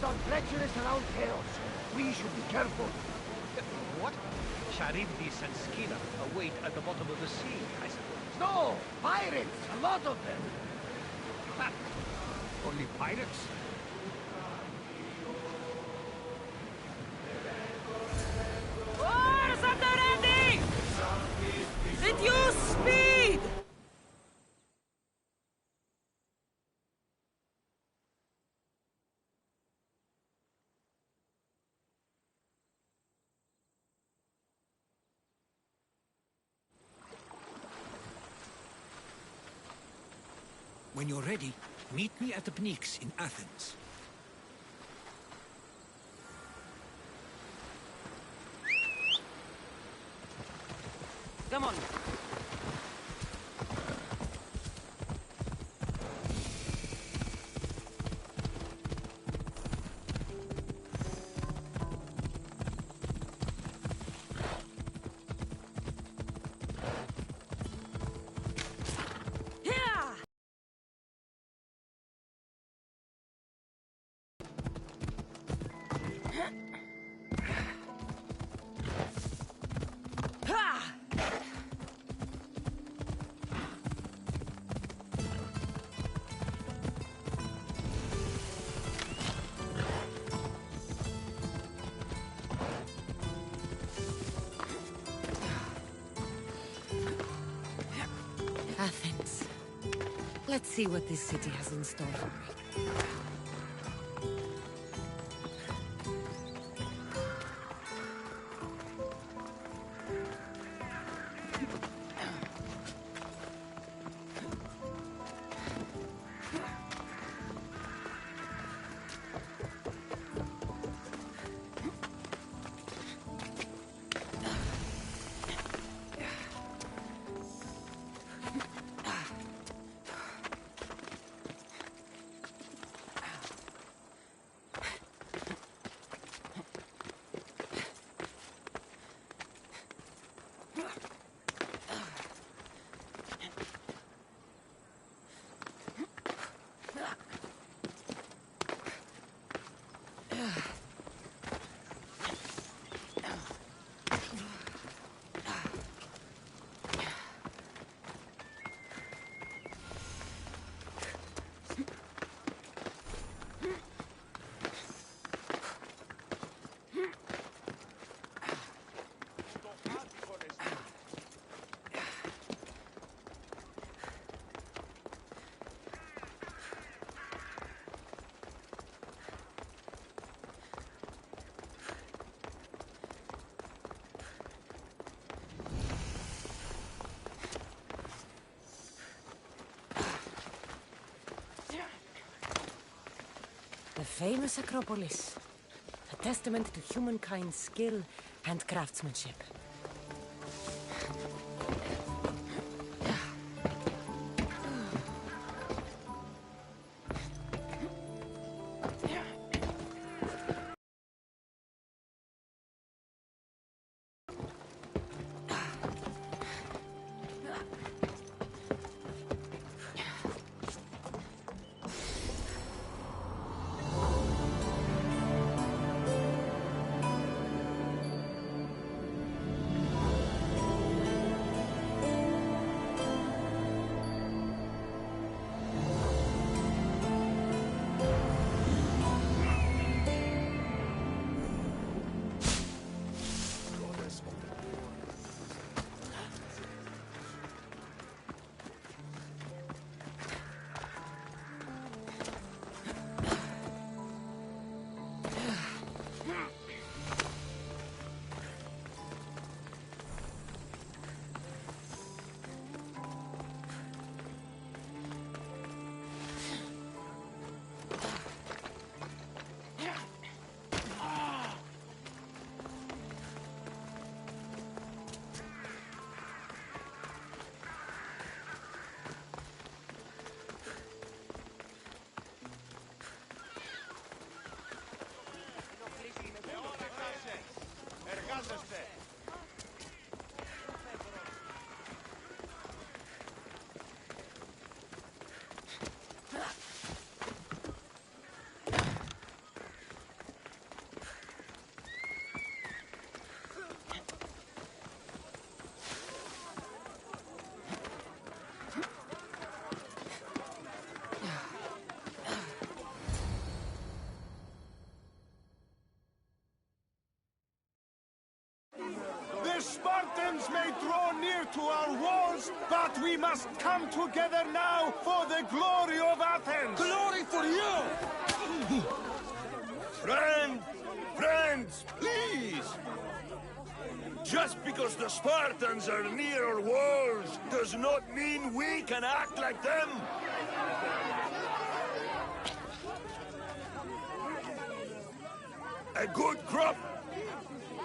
are treacherous around chaos. We should be careful. What? Charybdis and Scylla await at the bottom of the sea, I suppose. No! Pirates! A lot of them! Ha! Only pirates? Oars at the ready! Reduce speed! When you're ready, meet me at the Pnyx in Athens. Come on. Athens. Let's see what this city has in store for me. The famous Acropolis, a testament to humankind's skill and craftsmanship. must come together now for the glory of Athens! Glory for you! Friends, please! Just because the Spartans are near our walls does not mean we can act like them! A good crop!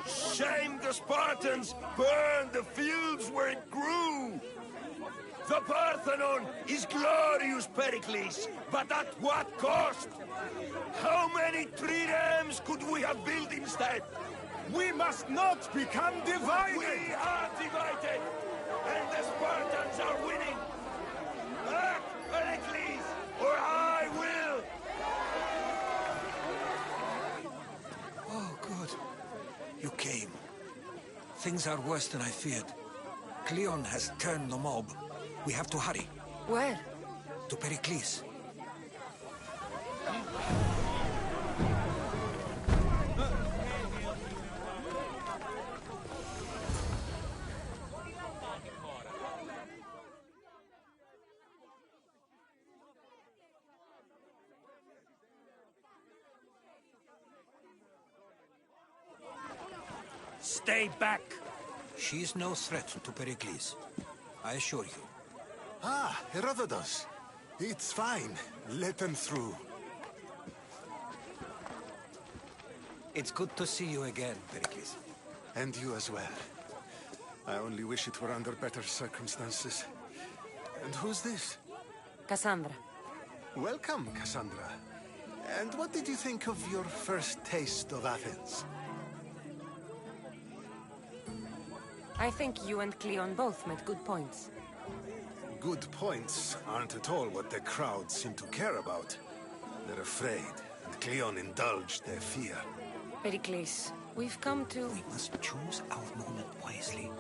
Shame the Spartans burned the fields where it grew! The Parthenon is glorious, Pericles, but at what cost? How many triremes could we have built instead? We must not become divided! We are divided, and the Spartans are winning! Act, Pericles, or I will! Oh, good. You came. Things are worse than I feared. Cleon has turned the mob. We have to hurry. Where? To Pericles. Stay back! She's no threat to Pericles. I assure you. Ah, Herodotus. It's fine. Let them through. It's good to see you again, Pericles. And you as well. I only wish it were under better circumstances. And who's this? Cassandra. Welcome, Cassandra. And what did you think of your first taste of Athens? I think you and Cleon both made good points. Good points aren't at all what the crowd seem to care about. They're afraid, and Cleon indulged their fear. Pericles, we've come to... We must choose our moment wisely,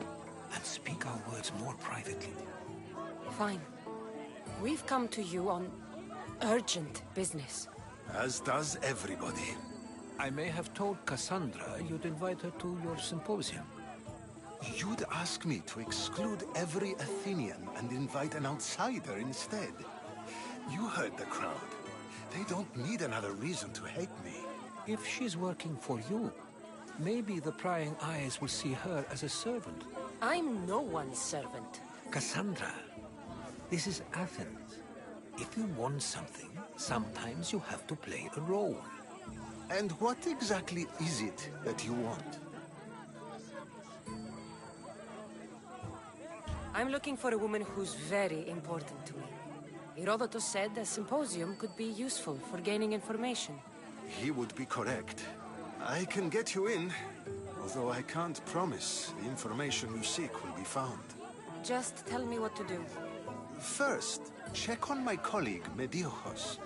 and speak our words more privately. Fine. We've come to you on urgent business. As does everybody. I may have told Cassandra you'd invite her to your symposium. You'd ask me to exclude every Athenian and invite an outsider instead. You heard the crowd. They don't need another reason to hate me. If she's working for you, maybe the prying eyes will see her as a servant. I'm no one's servant. Cassandra, this is Athens. If you want something, sometimes you have to play a role. And what exactly is it that you want? I'm looking for a woman who's very important to me. Herodotus said a symposium could be useful for gaining information. He would be correct. I can get you in, although I can't promise the information you seek will be found. Just tell me what to do. First, check on my colleague, Mediochos.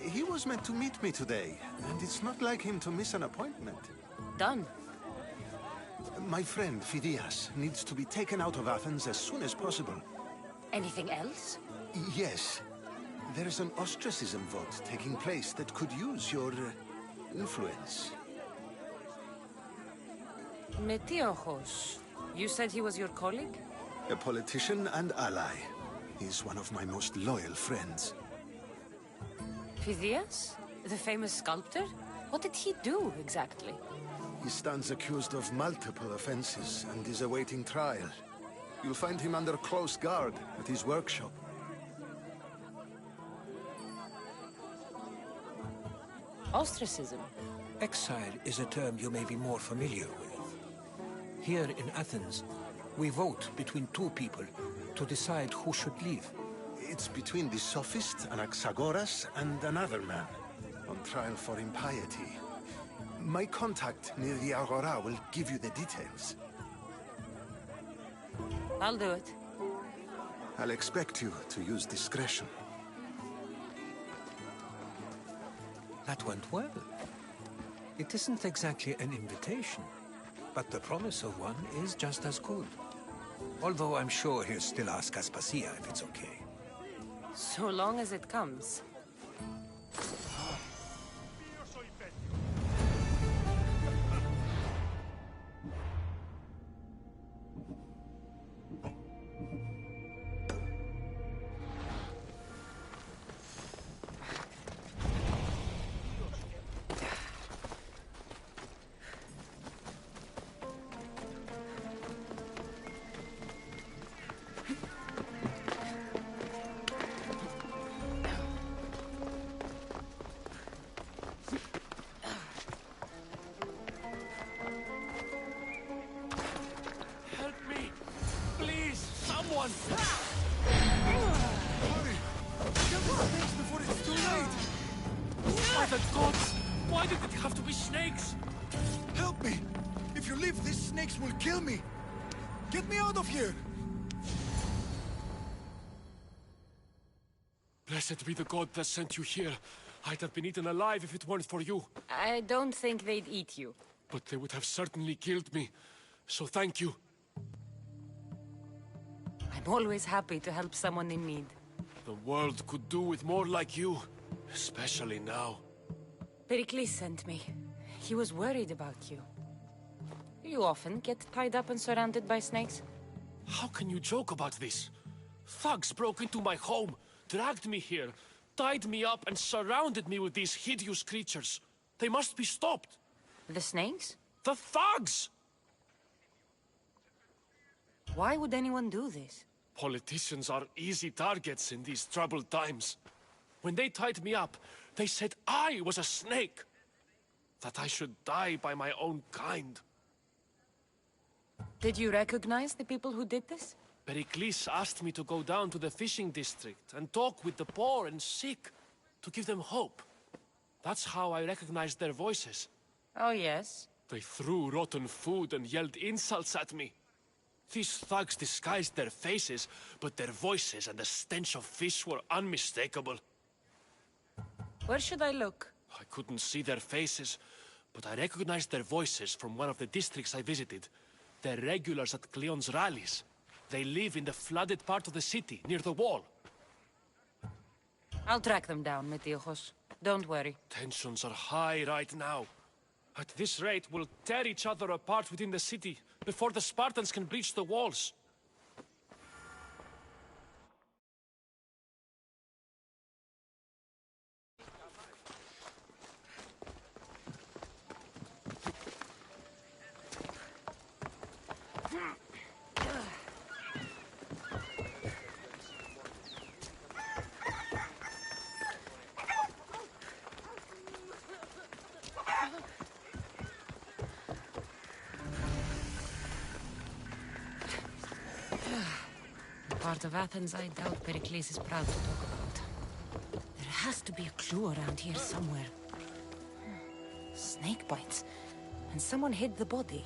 He was meant to meet me today, and it's not like him to miss an appointment. Done. My friend, Phidias, needs to be taken out of Athens as soon as possible. Anything else? Yes. There's an ostracism vote taking place that could use your influence. Metiochos. You said he was your colleague? A politician and ally. He's one of my most loyal friends. Phidias? The famous sculptor? What did he do, exactly? He stands accused of multiple offenses and is awaiting trial. You'll find him under close guard at his workshop. Ostracism? Exile is a term you may be more familiar with. Here in Athens, we vote between two people to decide who should leave. It's between the sophist Anaxagoras and another man, on trial for impiety. My contact near the Agora will give you the details. I'll do it. I'll expect you to use discretion. That went well. It isn't exactly an invitation, but the promise of one is just as good. Although I'm sure he'll still ask Aspasia if it's okay. So long as it comes. The gods! Why did it have to be snakes? Help me! If you leave, these snakes will kill me! Get me out of here! Blessed be the god that sent you here. I'd have been eaten alive if it weren't for you. I don't think they'd eat you. But they would have certainly killed me. So thank you. I'm always happy to help someone in need. The world could do with more like you. Especially now. Pericles sent me. He was worried about you. You often get tied up and surrounded by snakes? How can you joke about this? Thugs broke into my home, dragged me here, tied me up and surrounded me with these hideous creatures. They must be stopped. The snakes? The thugs! Why would anyone do this? Politicians are easy targets in these troubled times. When they tied me up, they said I was a snake. That I should die by my own kind. Did you recognize the people who did this? Pericles asked me to go down to the fishing district and talk with the poor and sick, to give them hope. That's how I recognized their voices. Oh, yes? They threw rotten food and yelled insults at me. These thugs disguised their faces, but their voices and the stench of fish were unmistakable. Where should I look? I couldn't see their faces, but I recognized their voices from one of the districts I visited. They're regulars at Cleon's rallies. They live in the flooded part of the city, near the wall. I'll track them down, Metiojos. Don't worry. Tensions are high right now. At this rate, we'll tear each other apart within the city, before the Spartans can breach the walls. Part of Athens I doubt Pericles is proud to talk about. There has to be a clue around here somewhere. Snake bites. And someone hid the body.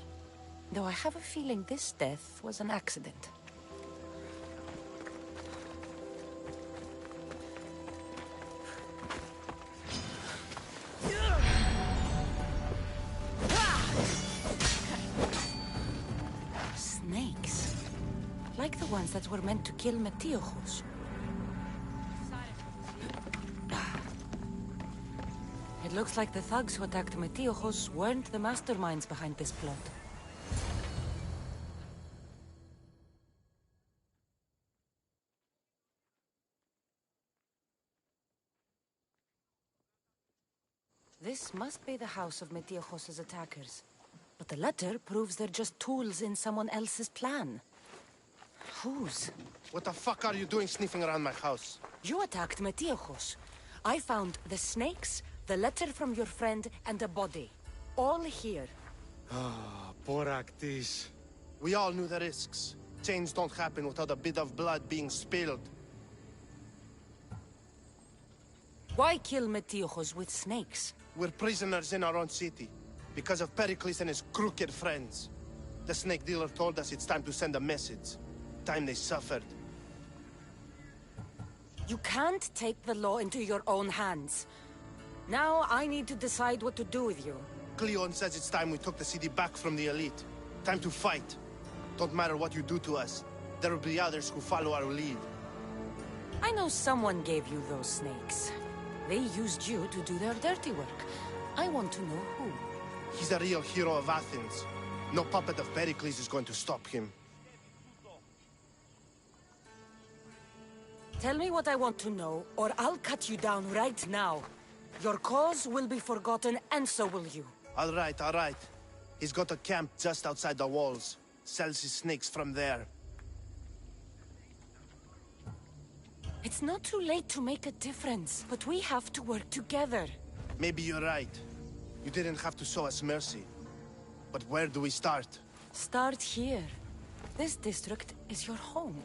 Though I have a feeling this death was an accident. Snakes. Like the ones that were meant to kill Metiojos. It looks like the thugs who attacked Metiojos weren't the masterminds behind this plot. This must be the house of Metiojos' attackers. But the letter proves they're just tools in someone else's plan. Whose? What the fuck are you doing sniffing around my house? You attacked Metiojos. I found the snakes, the letter from your friend, and a body. All here. Ah, Boraktis. We all knew the risks. Change don't happen without a bit of blood being spilled. Why kill Metiojos with snakes? We're prisoners in our own city. Because of Pericles and his crooked friends. The snake dealer told us it's time to send a message. Time they suffered. You can't take the law into your own hands. Now I need to decide what to do with you. Cleon says it's time we took the city back from the elite. Time to fight. Don't matter what you do to us. There will be others who follow our lead. I know someone gave you those snakes. They used you to do their dirty work. I want to know who. He's a real hero of Athens. No puppet of Pericles is going to stop him. Tell me what I want to know, or I'll cut you down right now. Your cause will be forgotten, and so will you. All right, all right. He's got a camp just outside the walls. Sells his snakes from there. It's not too late to make a difference, but we have to work together. Maybe you're right. You didn't have to show us mercy. But where do we start? Start here. This district is your home.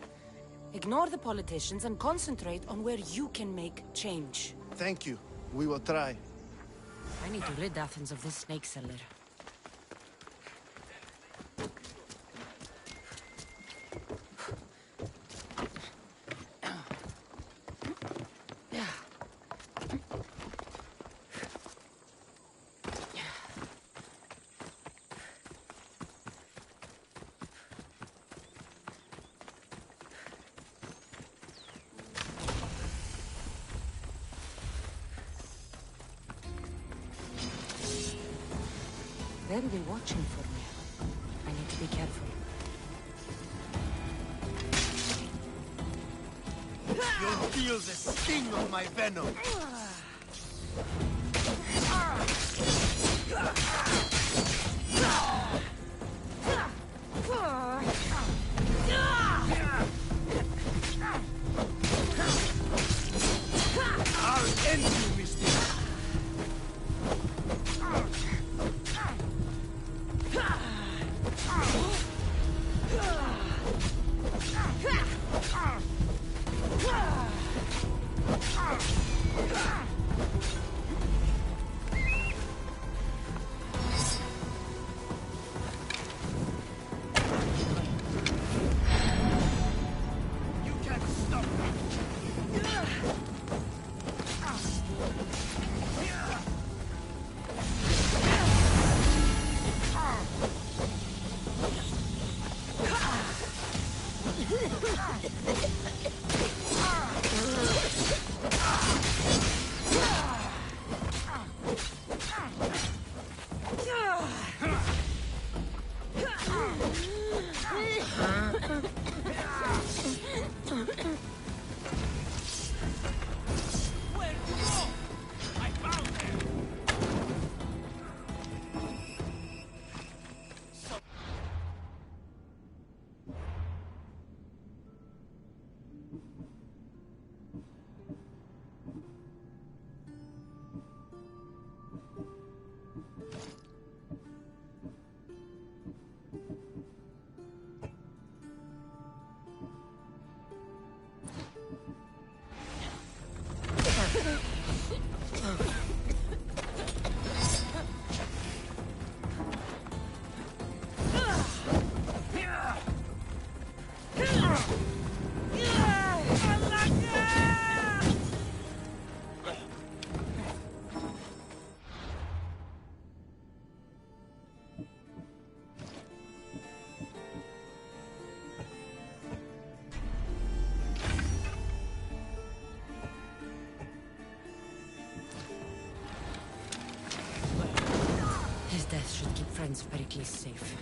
Ignore the politicians and concentrate on where you can make change. Thank you. We will try. I need to rid Athens of this snake seller. They'll be watching for me. I need to be careful. You'll feel the sting of my venom. I'll end you, mister. His death should keep friends of Pericles safe.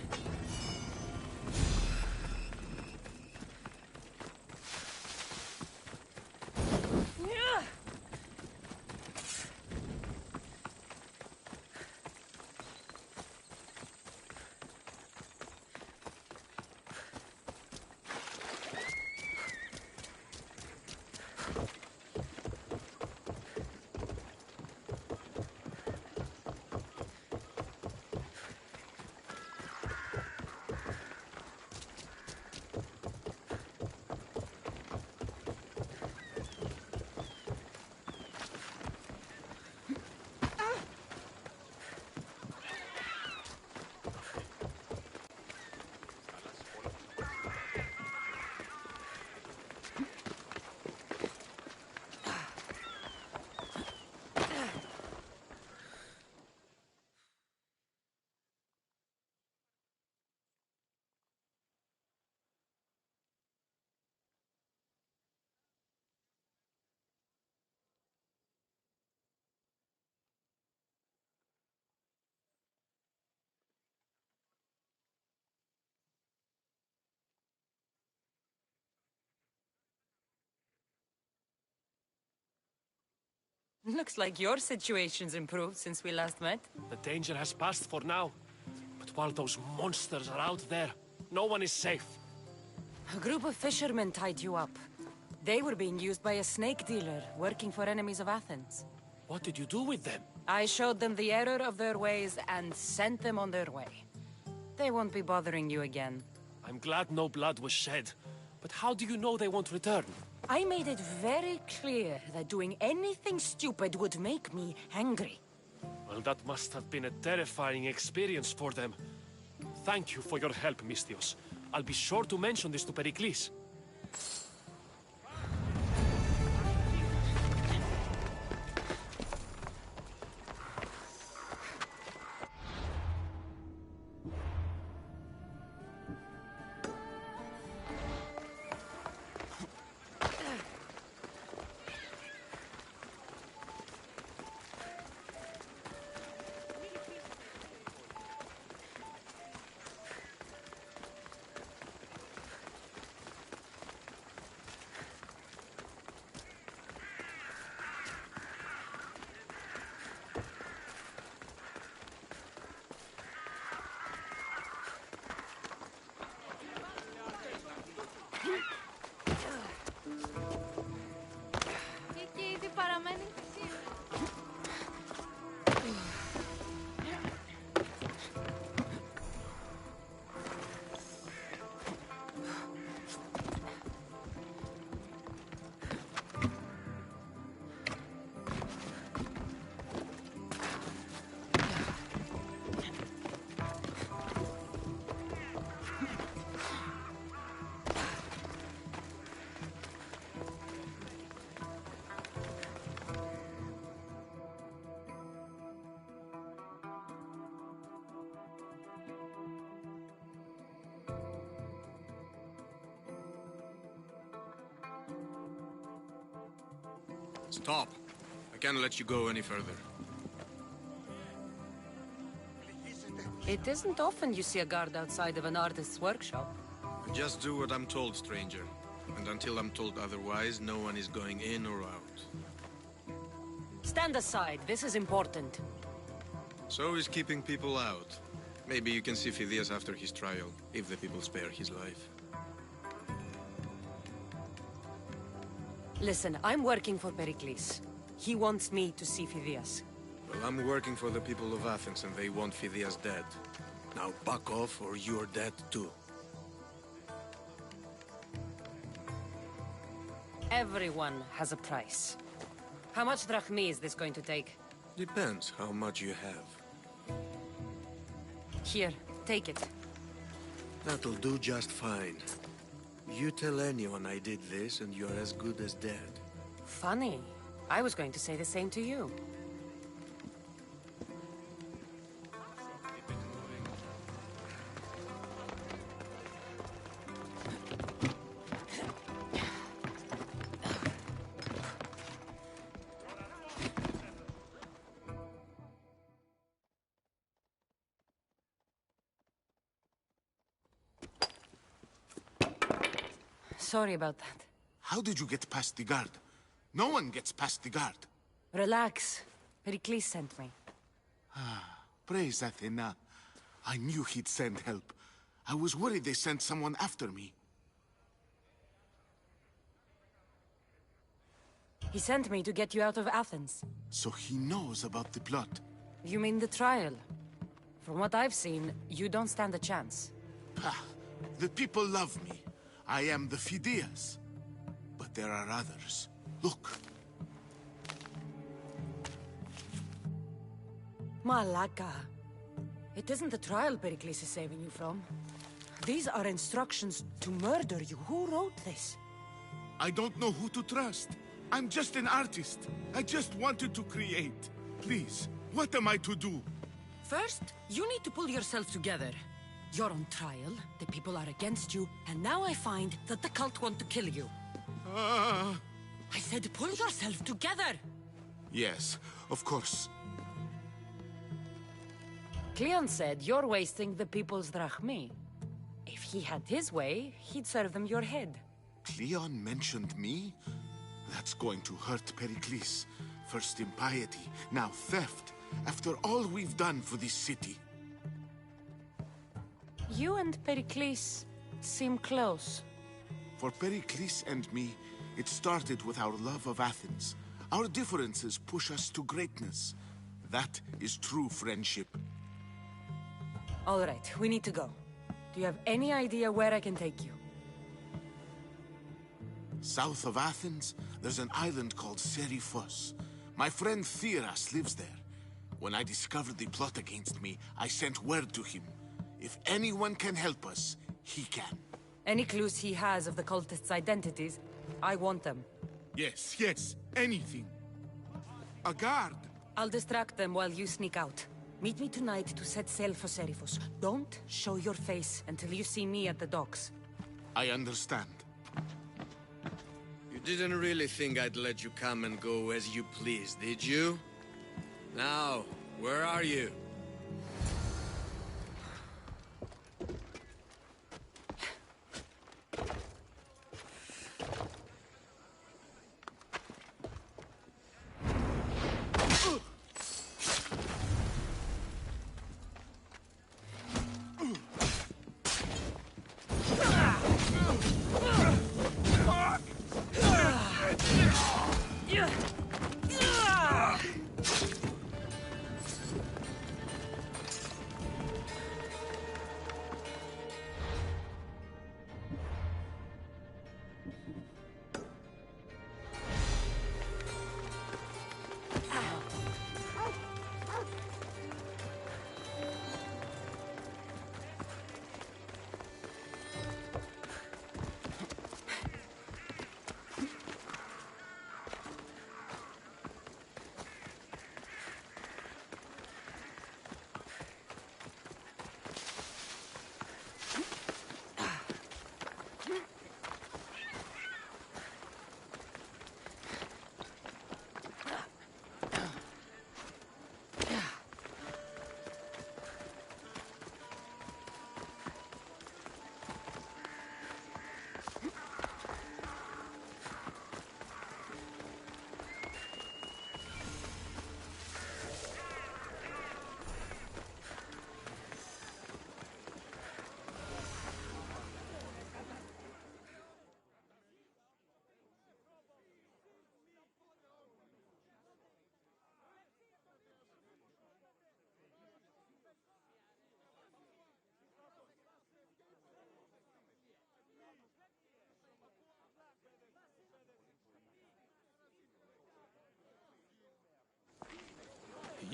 Looks like your situation's improved since we last met. The danger has passed for now. But while those monsters are out there, no one is safe. A group of fishermen tied you up. They were being used by a snake dealer, working for enemies of Athens. What did you do with them? I showed them the error of their ways and sent them on their way. They won't be bothering you again. I'm glad no blood was shed. But how do you know they won't return? I made it very clear that doing anything stupid would make me angry. Well, that must have been a terrifying experience for them. Thank you for your help, Misthios. I'll be sure to mention this to Pericles. Και ήδη παραμένει θυσία. Stop. I can't let you go any further. It isn't often you see a guard outside of an artist's workshop. Just do what I'm told, stranger. And until I'm told otherwise, no one is going in or out. Stand aside. This is important. So is keeping people out. Maybe you can see Phidias after his trial, if the people spare his life. Listen, I'm working for Pericles. He wants me to see Phidias. Well, I'm working for the people of Athens, and they want Phidias dead. Now back off, or you're dead too. Everyone has a price. How much drachmi is this going to take? Depends how much you have. Here, take it. That'll do just fine. You tell anyone I did this, and you're as good as dead. Funny. I was going to say the same to you. Sorry about that. How did you get past the guard? No one gets past the guard. Relax. Pericles sent me. Praise Athena. I knew he'd send help. I was worried they sent someone after me. He sent me to get you out of Athens. So he knows about the plot. You mean the trial? From what I've seen, you don't stand a chance. Pah, the people love me. I am the Phidias. But there are others. Look. Malaka. It isn't the trial Pericles is saving you from. These are instructions to murder you. Who wrote this? I don't know who to trust. I'm just an artist. I just wanted to create. Please, what am I to do? First, you need to pull yourself together. You're on trial, the people are against you, and now I find that the cult want to kill you. I said pull yourself together! Yes, of course. Cleon said you're wasting the people's drachmi. If he had his way, he'd serve them your head. Cleon mentioned me? That's going to hurt Pericles. First impiety, now theft. After all we've done for this city. You and Pericles seem close. For Pericles and me, it started with our love of Athens. Our differences push us to greatness. That is true friendship. All right, we need to go. Do you have any idea where I can take you? South of Athens, there's an island called Seriphos. My friend Theras lives there. When I discovered the plot against me, I sent word to him. If anyone can help us, he can. Any clues he has of the cultists' identities, I want them. Yes, yes, anything. A guard. I'll distract them while you sneak out. Meet me tonight to set sail for Serifos. Don't show your face until you see me at the docks. I understand. You didn't really think I'd let you come and go as you please, did you? Now, where are you?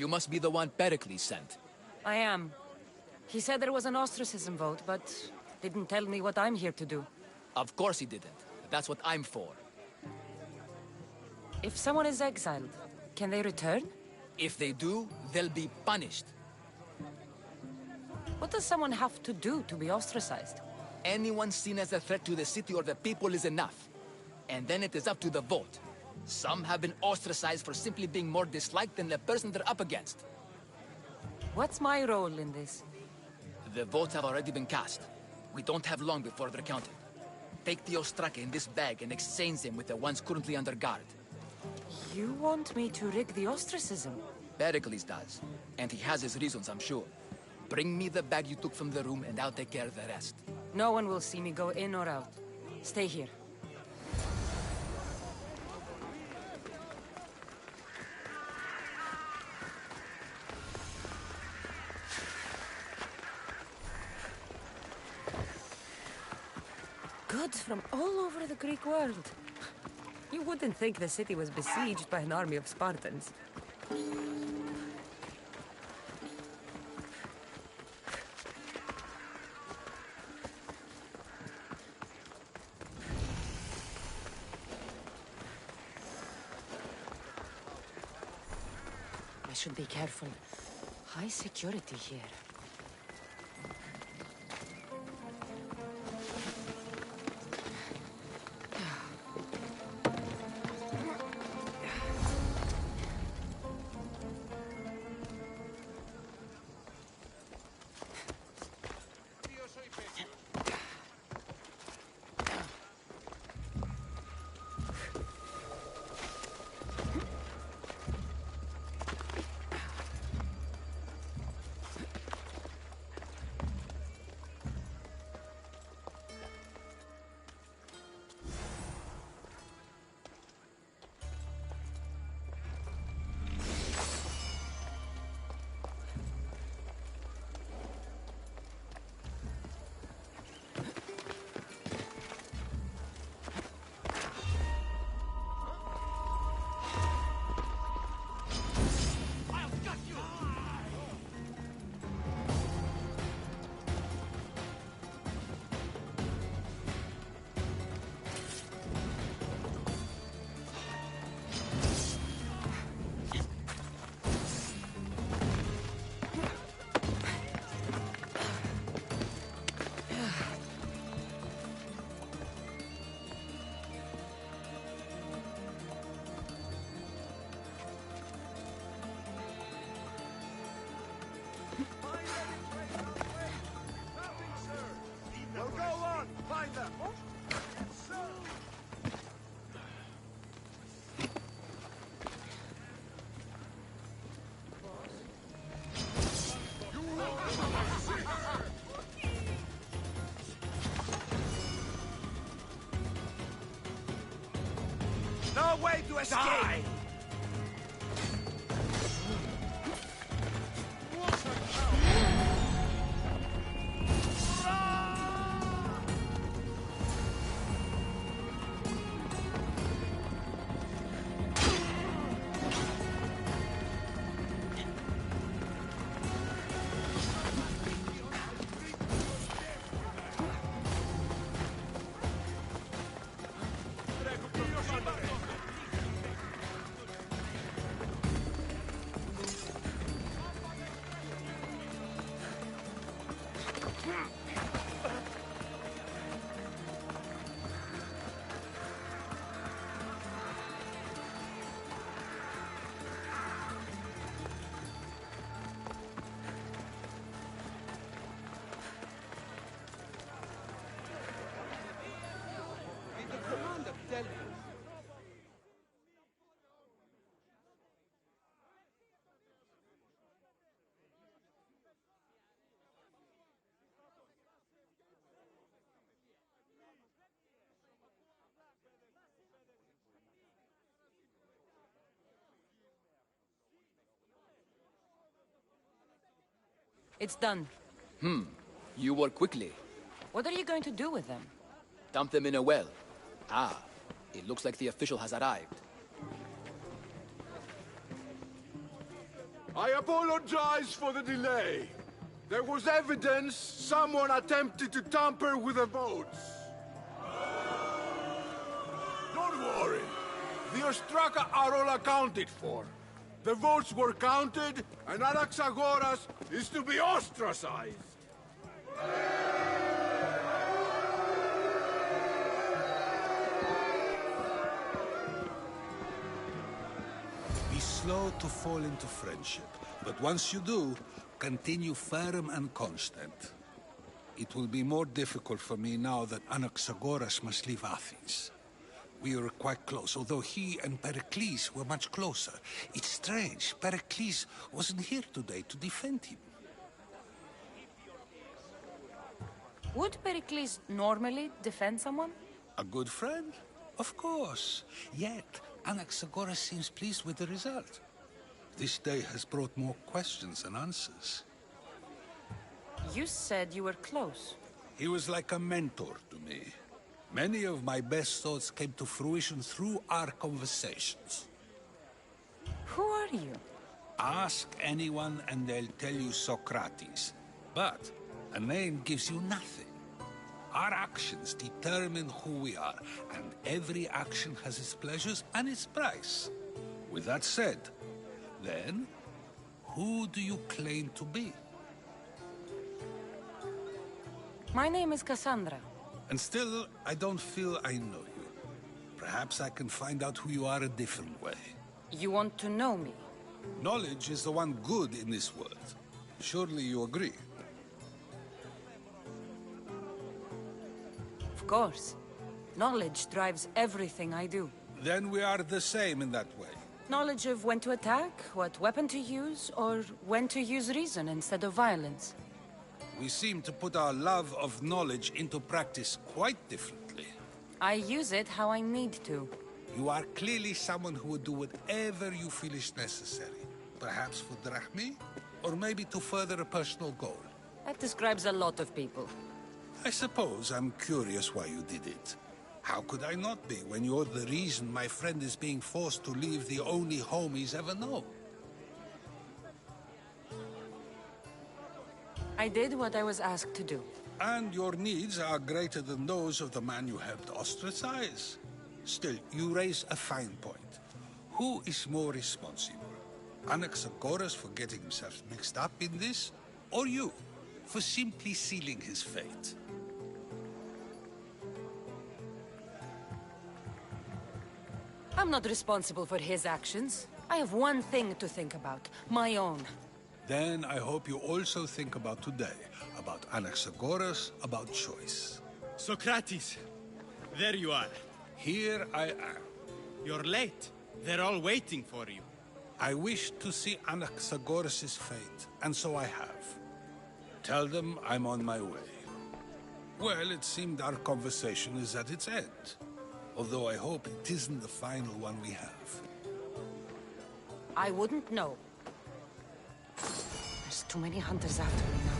You must be the one Pericles sent. I am. He said there was an ostracism vote, but didn't tell me what I'm here to do. Of course he didn't. That's what I'm for. If someone is exiled, can they return? If they do, they'll be punished. What does someone have to do to be ostracized? Anyone seen as a threat to the city or the people is enough. And then it is up to the vote. Some have been ostracized for simply being more disliked than the person they're up against. What's my role in this? The votes have already been cast. We don't have long before they're counted. Take the Ostraka in this bag and exchange them with the ones currently under guard. You want me to rig the ostracism? Pericles does. And he has his reasons, I'm sure. Bring me the bag you took from the room and I'll take care of the rest. No one will see me go in or out. Stay here. Goods from all over the Greek world. You wouldn't think the city was besieged by an army of Spartans. I should be careful. High security here. escape! It's done. You work quickly. What are you going to do with them? Dump them in a well. Ah, it looks like the official has arrived. I apologize for the delay. There was evidence someone attempted to tamper with the votes. Don't worry. The Ostraka are all accounted for. The votes were counted, and Anaxagoras is to be ostracized. Be slow to fall into friendship, but once you do, continue firm and constant. It will be more difficult for me now that Anaxagoras must leave Athens. We were quite close, although he and Pericles were much closer. It's strange, Pericles wasn't here today to defend him. Would Pericles normally defend someone? A good friend? Of course. Yet, Anaxagoras seems pleased with the result. This day has brought more questions than answers. You said you were close. He was like a mentor to me. Many of my best thoughts came to fruition through our conversations. Who are you? Ask anyone and they'll tell you Socrates. But a name gives you nothing. Our actions determine who we are, and every action has its pleasures and its price. With that said, then, who do you claim to be? My name is Cassandra. And still, I don't feel I know you. Perhaps I can find out who you are a different way. You want to know me? Knowledge is the one good in this world. Surely you agree? Of course. Knowledge drives everything I do. Then we are the same in that way. Knowledge of when to attack, what weapon to use, or when to use reason instead of violence. We seem to put our love of knowledge into practice quite differently. I use it how I need to. You are clearly someone who would do whatever you feel is necessary. Perhaps for drachmi, or maybe to further a personal goal. That describes a lot of people. I suppose I'm curious why you did it. How could I not be when you're the reason my friend is being forced to leave the only home he's ever known? I did what I was asked to do. And your needs are greater than those of the man you helped ostracize. Still, you raise a fine point. Who is more responsible? Anaxagoras for getting himself mixed up in this, or you, for simply sealing his fate? I'm not responsible for his actions. I have one thing to think about, my own. Then I hope you also think about today, about Anaxagoras, about choice. Socrates, there you are. Here I am. You're late. They're all waiting for you. I wish to see Anaxagoras' fate, and so I have. Tell them I'm on my way. Well, it seemed our conversation is at its end. Although I hope it isn't the final one we have. I wouldn't know. There's too many hunters after me now.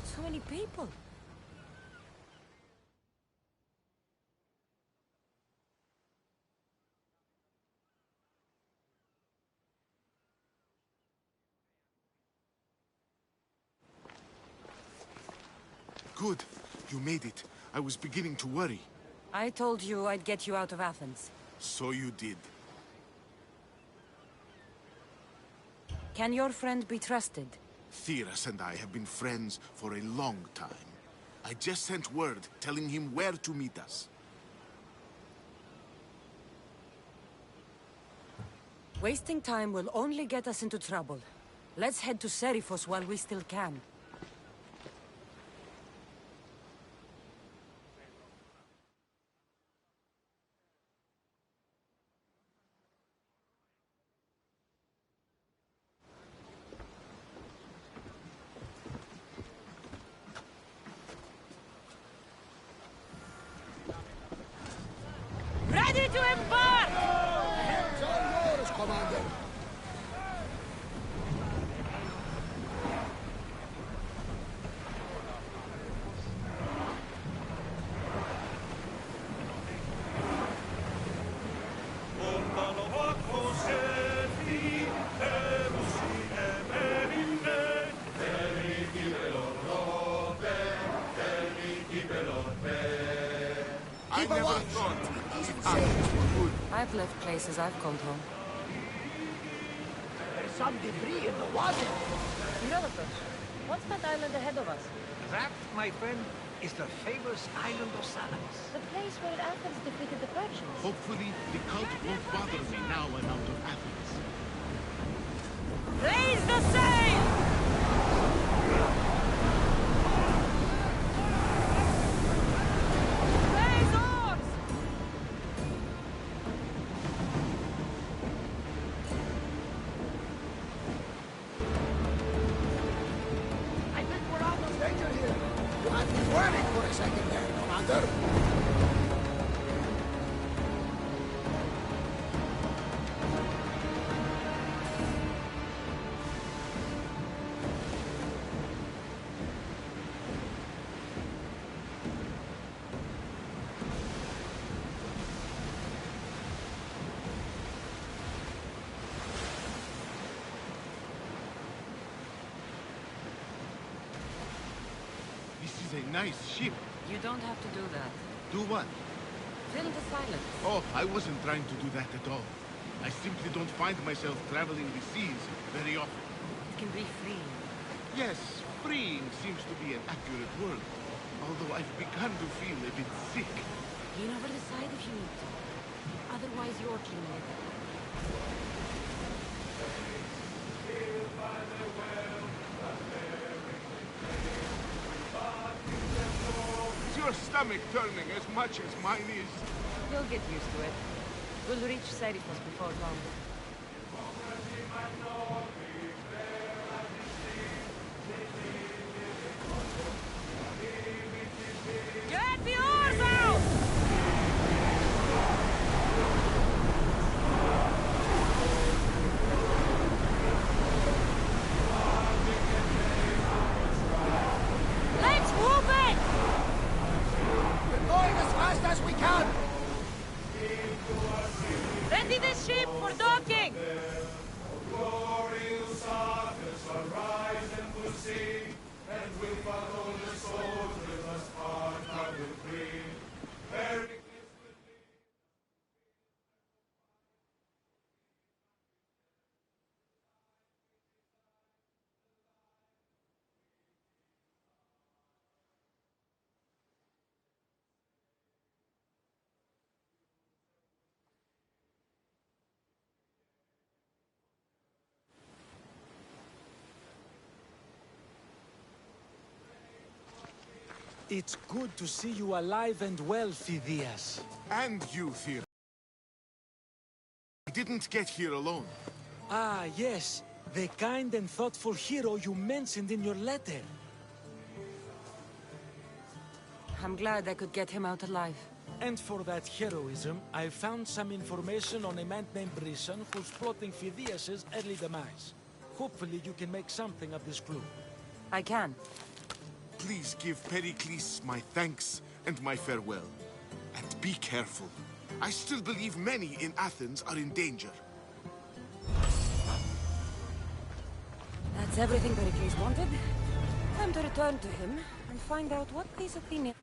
So many people. Good. You made it. I was beginning to worry. I told you I'd get you out of Athens. So you did. Can your friend be trusted? Theras and I have been friends for a long time. I just sent word telling him where to meet us. Wasting time will only get us into trouble. Let's head to Seriphos while we still can. Ready to embark! Hands are yours, Commander. I never thought these Athens were good. I've left places I've called home. There's some debris in the water. Herodotus, what's that island ahead of us? That, my friend, is the famous island of Salamis. The place where Athens defeated the Persians. Hopefully, the cult won't bother me now I'm out of Athens. Raise the sail! Raise oars! I think we're out of danger here. You had me worried for a second there, Commander. This is a nice ship. You don't have to do that. Do what? Fill the silence. Oh, I wasn't trying to do that at all. I simply don't find myself traveling the seas very often. It can be freeing. Yes, freeing seems to be an accurate word. Although I've begun to feel a bit sick. Lean over the side if you need to. Otherwise, you're cleaning it. Is your stomach turning as much as mine is? You'll get used to it. We'll reach Serifos before long. Get the oars out! Let's move it! We're going as fast as we can! Ready the ship for docking! It's good to see you alive and well, Phidias. And you, Thir. I didn't get here alone. Ah, yes. The kind and thoughtful hero you mentioned in your letter. I'm glad I could get him out alive. And for that heroism, I found some information on a man named Brisson who's plotting Phidias' early demise. Hopefully you can make something of this clue. I can. Please give Pericles my thanks and my farewell. And be careful. I still believe many in Athens are in danger. That's everything Pericles wanted. Time to return to him and find out what these Athenians...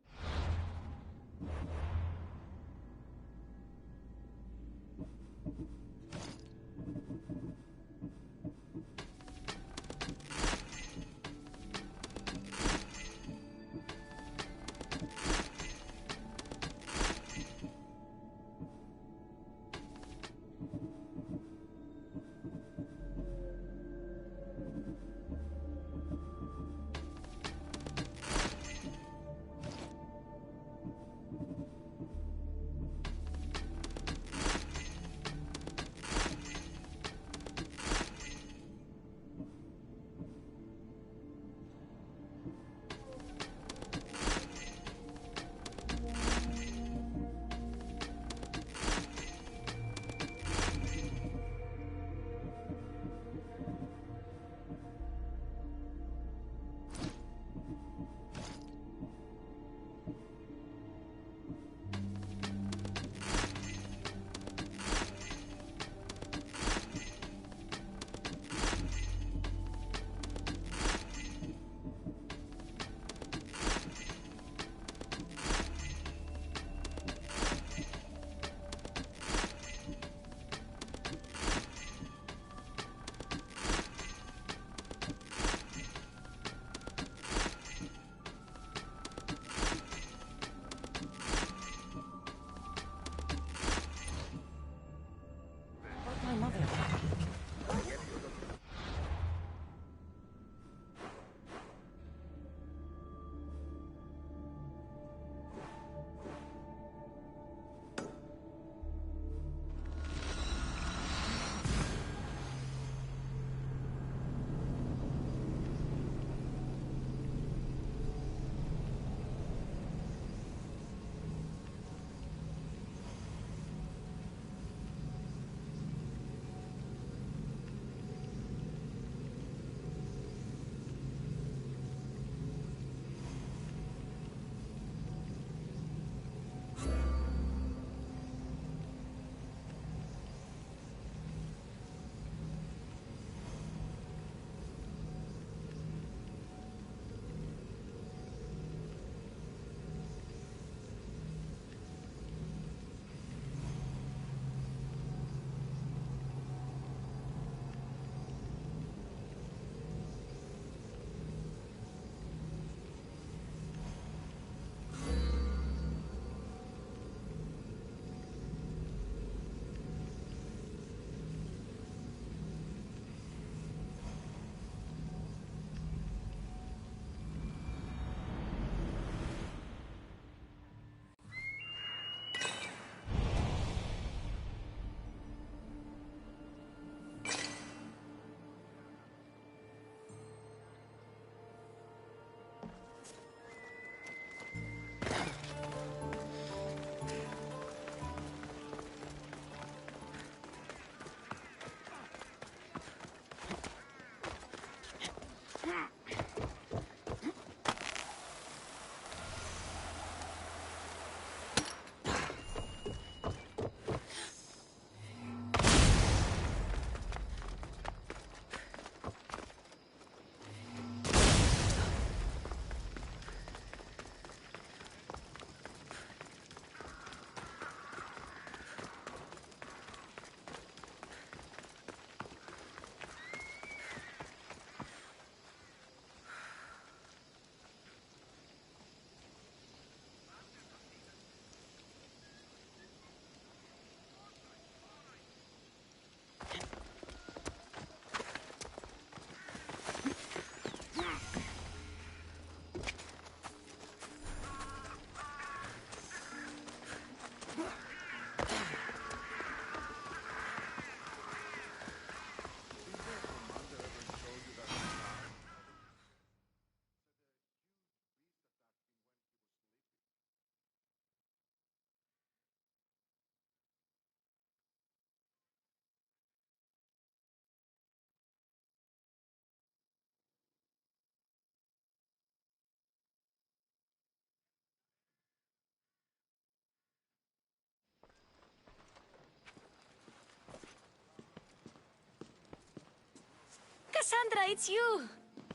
Cassandra, it's you!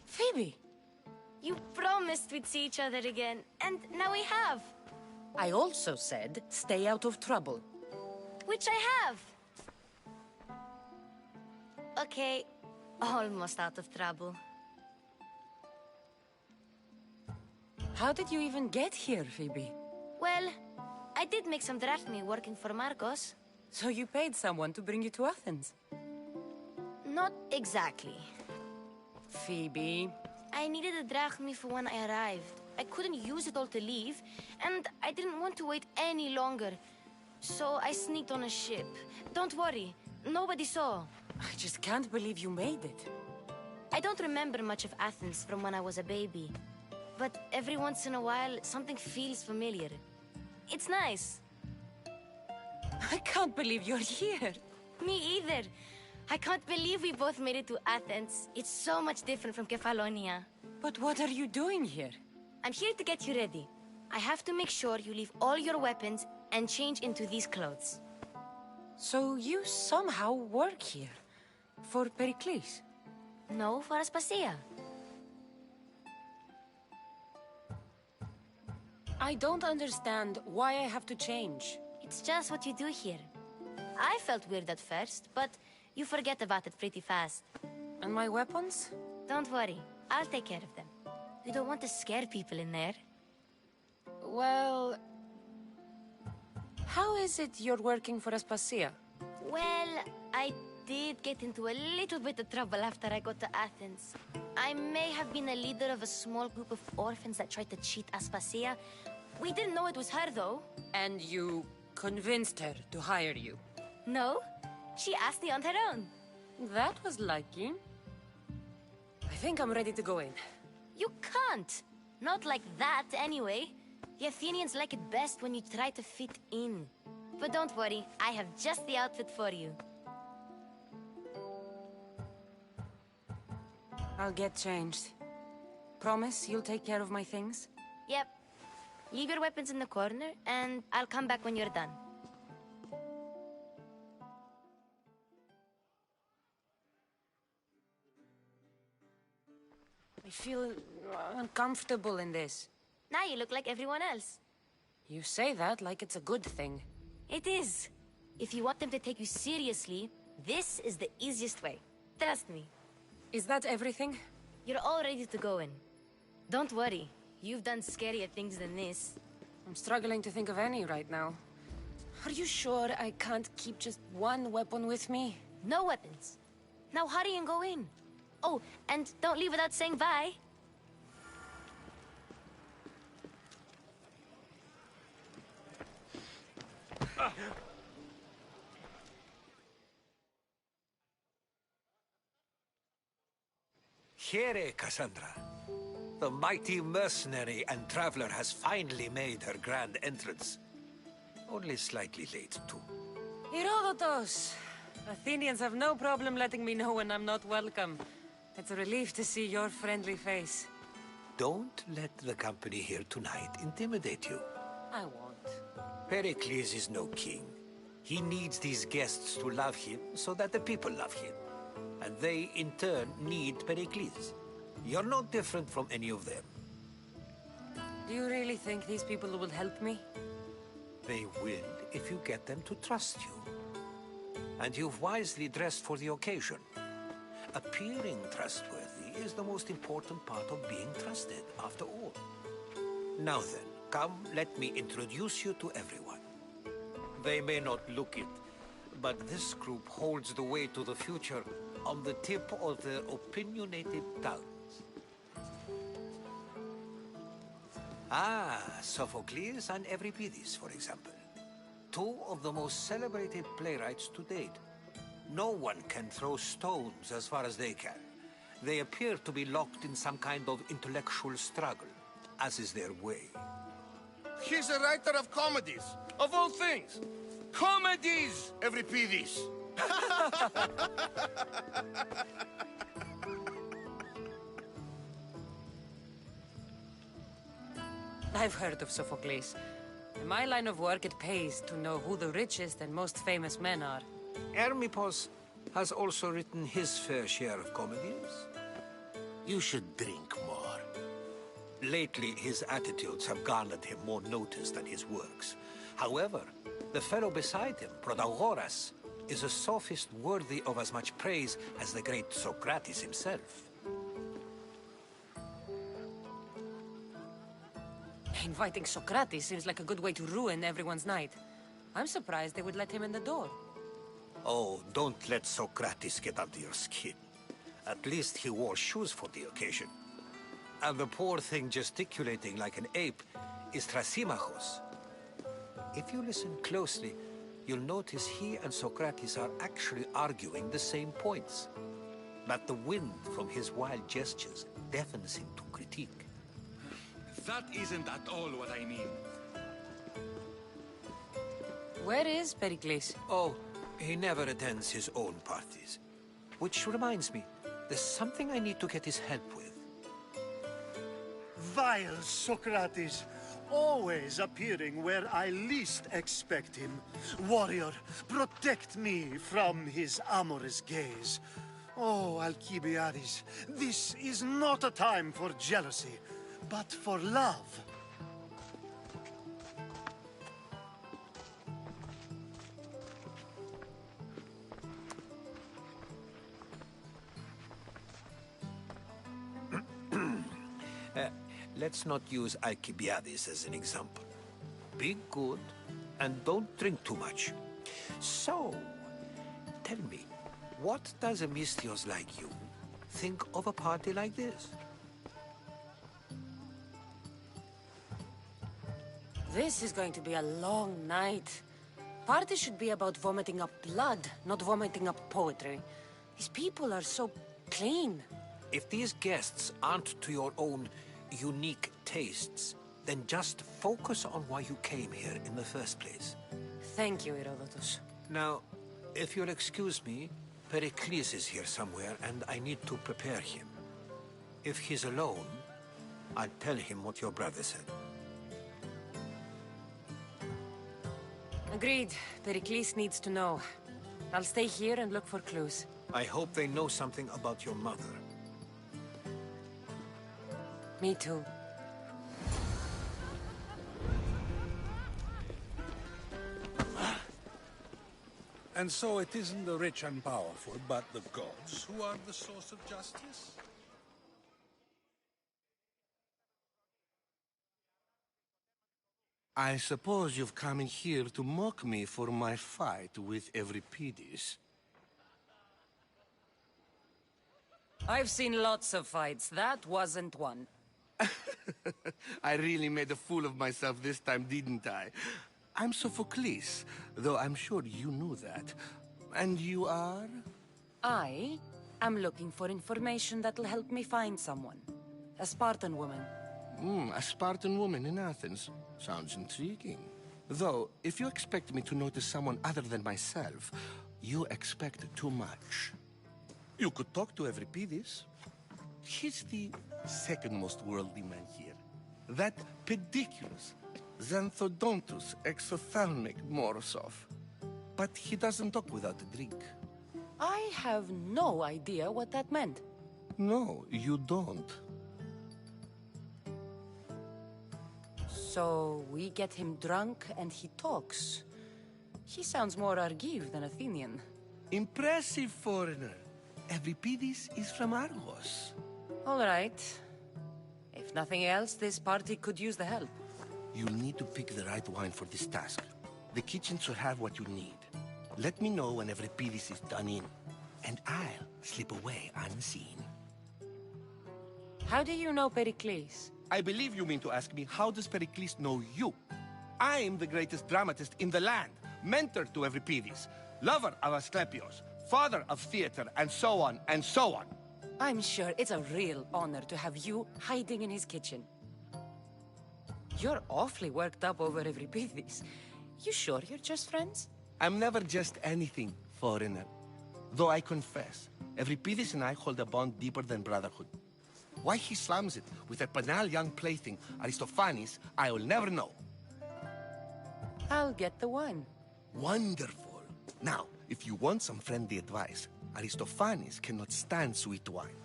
Phoebe! You promised we'd see each other again, and now we have. I also said, stay out of trouble. Which I have. Okay, almost out of trouble. How did you even get here, Phoebe? Well, I did make some drachmi working for Marcos. So you paid someone to bring you to Athens? Not exactly. Phoebe... I needed a drachmi for when I arrived. I couldn't use it all to leave, and I didn't want to wait any longer. So I sneaked on a ship. Don't worry, nobody saw. I just can't believe you made it. I don't remember much of Athens from when I was a baby. But every once in a while, something feels familiar. It's nice. I can't believe you're here. Me either. I can't believe we both made it to Athens. It's so much different from Kefalonia. But what are you doing here? I'm here to get you ready. I have to make sure you leave all your weapons and change into these clothes. So you somehow work here? For Pericles? No, for Aspasia. I don't understand why I have to change. It's just what you do here. I felt weird at first, but you forget about it pretty fast. And my weapons? Don't worry, I'll take care of them. We don't want to scare people in there. Well... How is it you're working for Aspasia? Well, I did get into a little bit of trouble after I got to Athens. I may have been a leader of a small group of orphans that tried to cheat Aspasia. We didn't know it was her, though. And you convinced her to hire you? No, she asked me on her own. That was lucky. I think I'm ready to go in. You can't. Not like that, anyway. The Athenians like it best when you try to fit in. But don't worry, I have just the outfit for you. I'll get changed. Promise you'll take care of my things? Yep. Leave your weapons in the corner, and I'll come back when you're done. I feel uncomfortable in this. Now you look like everyone else. You say that like it's a good thing. It is. If you want them to take you seriously, this is the easiest way. Trust me. Is that everything? You're all ready to go in. Don't worry. You've done scarier things than this. I'm struggling to think of any right now. Are you sure I can't keep just one weapon with me? No weapons. Now hurry and go in. Oh, and don't leave without saying bye. Here, Cassandra. The mighty mercenary and traveler has finally made her grand entrance. Only slightly late, too. Herodotus! Athenians have no problem letting me know when I'm not welcome. It's a relief to see your friendly face. Don't let the company here tonight intimidate you. I won't. Pericles is no king. He needs these guests to love him so that the people love him. And they, in turn, need Pericles. You're no different from any of them. Do you really think these people will help me? They will if you get them to trust you. And you've wisely dressed for the occasion. Appearing trustworthy is the most important part of being trusted, after all. Now then, come, let me introduce you to everyone. They may not look it, but this group holds the way to the future on the tip of their opinionated tongues. Ah, Sophocles and Euripides, for example. Two of the most celebrated playwrights to date. No one can throw stones as far as they can. They appear to be locked in some kind of intellectual struggle, as is their way. He's a writer of comedies, of all things. Comedies, Euripides. I've heard of Sophocles. In my line of work, it pays to know who the richest and most famous men are. Hermippos, has also written his fair share of comedies. You should drink more. Lately, his attitudes have garnered him more notice than his works. However, the fellow beside him, Protagoras, is a sophist worthy of as much praise as the great Socrates himself. Inviting Socrates seems like a good way to ruin everyone's night. I'm surprised they would let him in the door. Oh, don't let Socrates get under your skin. At least he wore shoes for the occasion. And the poor thing gesticulating like an ape is Thrasymachos. If you listen closely, you'll notice he and Socrates are actually arguing the same points. But the wind from his wild gestures deafens him to critique. That isn't at all what I mean. Where is Pericles? Oh, he never attends his own parties. Which reminds me, there's something I need to get his help with. Vile Socrates, always appearing where I least expect him. Warrior, protect me from his amorous gaze. Oh, Alcibiades, this is not a time for jealousy, but for love. Let's not use Alcibiades as an example. Be good, and don't drink too much. So, tell me, what does a Misthios like you think of a party like this? This is going to be a long night. Party should be about vomiting up blood, not vomiting up poetry. These people are so clean. If these guests aren't to your own unique tastes, then just focus on why you came here in the first place. Thank you, Herodotus. Now, if you'll excuse me, Pericles is here somewhere, and I need to prepare him. If he's alone, I'll tell him what your brother said. Agreed. Pericles needs to know. I'll stay here and look for clues. I hope they know something about your mother. Me too. And so it isn't the rich and powerful, but the gods who are the source of justice? I suppose you've come in here to mock me for my fight with Euripides. I've seen lots of fights. That wasn't one. I really made a fool of myself this time, didn't I? I'm Sophocles, though I'm sure you knew that. And you are? I am looking for information that'll help me find someone. A Spartan woman. A Spartan woman in Athens. Sounds intriguing. Though, if you expect me to notice someone other than myself, you expect too much. You could talk to Euripides. He's the second most worldly man here. That pediculous, xanthodontus exophthalmic Morosov. But he doesn't talk without a drink. I have no idea what that meant. No, you don't. So we get him drunk and he talks. He sounds more Argive than Athenian. Impressive, foreigner. Euripides is from Argos. All right. If nothing else, this party could use the help. You'll need to pick the right wine for this task. The kitchen should have what you need. Let me know when Euripides is done in, and I'll slip away unseen. How do you know Pericles? I believe you mean to ask me, how does Pericles know you? I'm the greatest dramatist in the land, mentor to Euripides, lover of Asclepios, father of theater, and so on, and so on. I'm sure it's a real honor to have you hiding in his kitchen. You're awfully worked up over Euripides. You sure you're just friends? I'm never just anything, foreigner. Though I confess, Euripides and I hold a bond deeper than brotherhood. Why he slams it with that banal young plaything, Aristophanes, I will never know. I'll get the wine. Wonderful. Now, If you want some friendly advice, Aristophanes cannot stand sweet wine.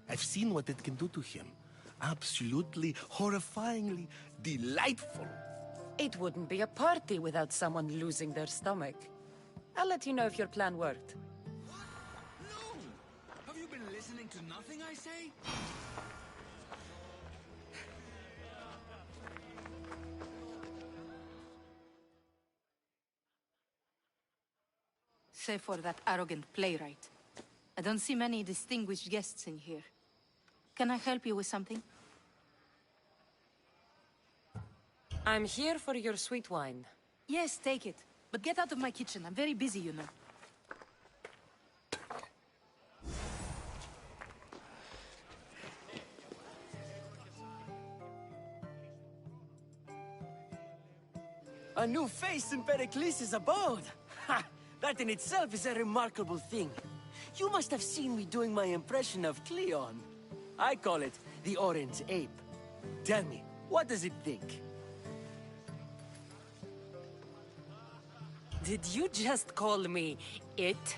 I've seen what it can do to him. Absolutely, horrifyingly delightful. It wouldn't be a party without someone losing their stomach. I'll let you know if your plan worked. No! Have you been listening to nothing I say? Save for that arrogant playwright. I don't see many distinguished guests in here. Can I help you with something? I'm here for your sweet wine. Yes, take it. But get out of my kitchen. I'm very busy, you know. A new face in Pericles' abode! Ha! That in itself is a remarkable thing. You must have seen me doing my impression of Cleon. I call it the Orange Ape. Tell me, what does it think? Did you just call me it?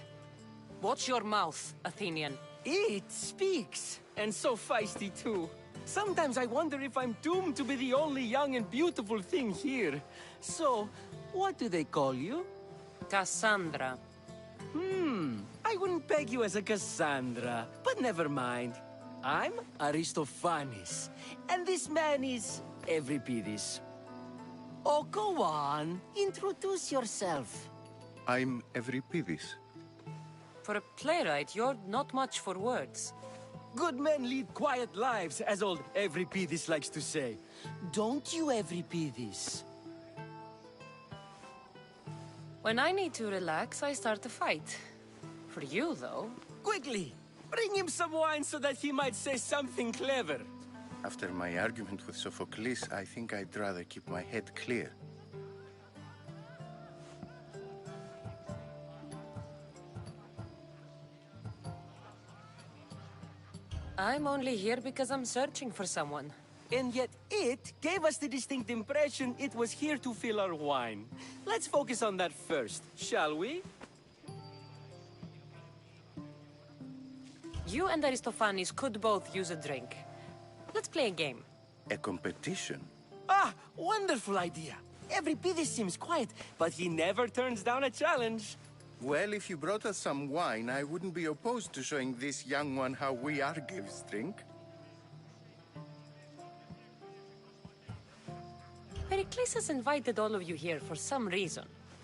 Watch your mouth, Athenian. It speaks, and so feisty too. Sometimes I wonder if I'm doomed to be the only young and beautiful thing here. So, what do they call you? Cassandra. I wouldn't peg you as a Cassandra, but never mind. I'm Aristophanes, and this man is Euripides. Oh, go on. Introduce yourself. I'm Euripides. For a playwright, you're not much for words. Good men lead quiet lives, as old Euripides likes to say. Don't you, Euripides? When I need to relax, I start a fight. For you, though... Quickly! Bring him some wine so that he might say something clever. After my argument with Sophocles, I think I'd rather keep my head clear. I'm only here because I'm searching for someone. And yet it gave us the distinct impression it was here to fill our wine. Let's focus on that first, shall we? You and Aristophanes could both use a drink. Let's play a game. A competition? Ah, wonderful idea. Euripides seems quiet, but he never turns down a challenge. Well, if you brought us some wine, I wouldn't be opposed to showing this young one how we Argives drink. Pericles has invited all of you here for some reason.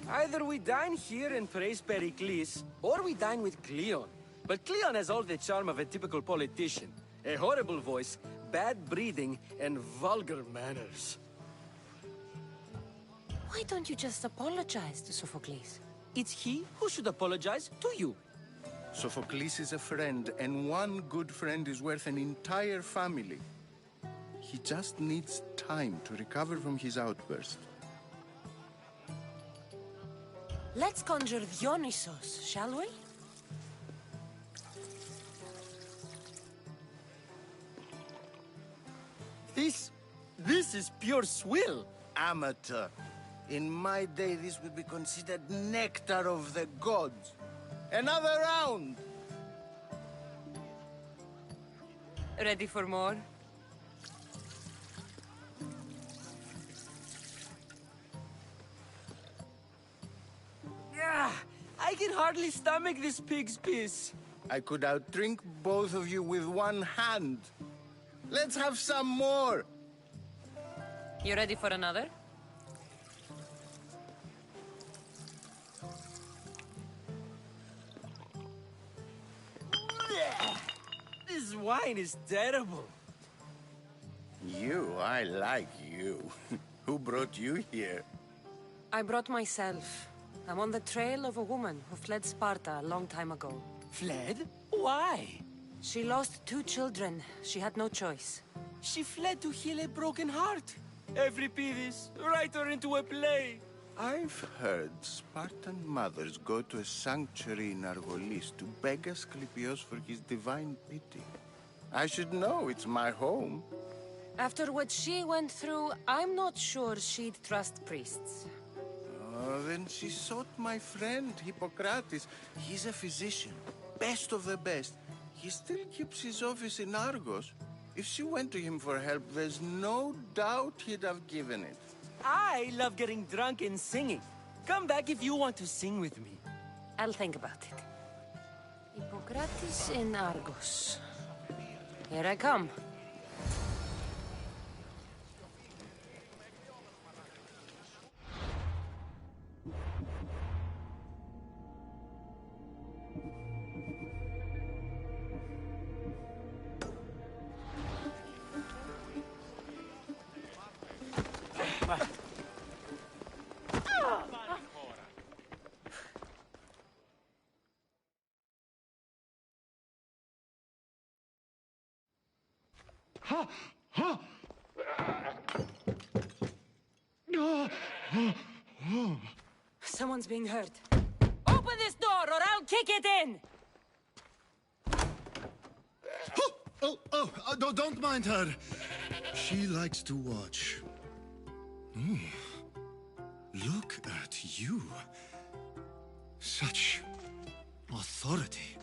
Either we dine here and praise Pericles, or we dine with Cleon. But Cleon has all the charm of a typical politician. A horrible voice, bad breeding, and vulgar manners. Why don't you just apologize to Sophocles? It's he who should apologize to you. Sophocles is a friend, and one good friend is worth an entire family. He just needs time to recover from his outburst. Let's conjure Dionysos, shall we? This is pure swill. Amateur. In my day, this would be considered nectar of the gods. Another round! Ready for more? Yeah, I can hardly stomach this pig's piss. I could outdrink both of you with one hand. Let's have some more! You ready for another? This wine is terrible. I like you. Who brought you here? I brought myself. I'm on the trail of a woman who fled Sparta a long time ago. Fled? Why? She lost 2 children. She had no choice. She fled to heal a broken heart. Euripides, write her into a play. I've heard Spartan mothers go to a sanctuary in Argolis to beg Asclepios for his divine pity. I should know, it's my home. After what she went through, I'm not sure she'd trust priests. Oh, then she sought my friend, Hippocrates. He's a physician, best of the best. He still keeps his office in Argos. If she went to him for help, there's no doubt he'd have given it. I love getting drunk and singing. Come back if you want to sing with me. I'll think about it. Hippocrates in Argos. Here I come. Someone's being hurt. Open this door or I'll kick it in! Don't mind her. She likes to watch. Ooh. Look at you. Such authority.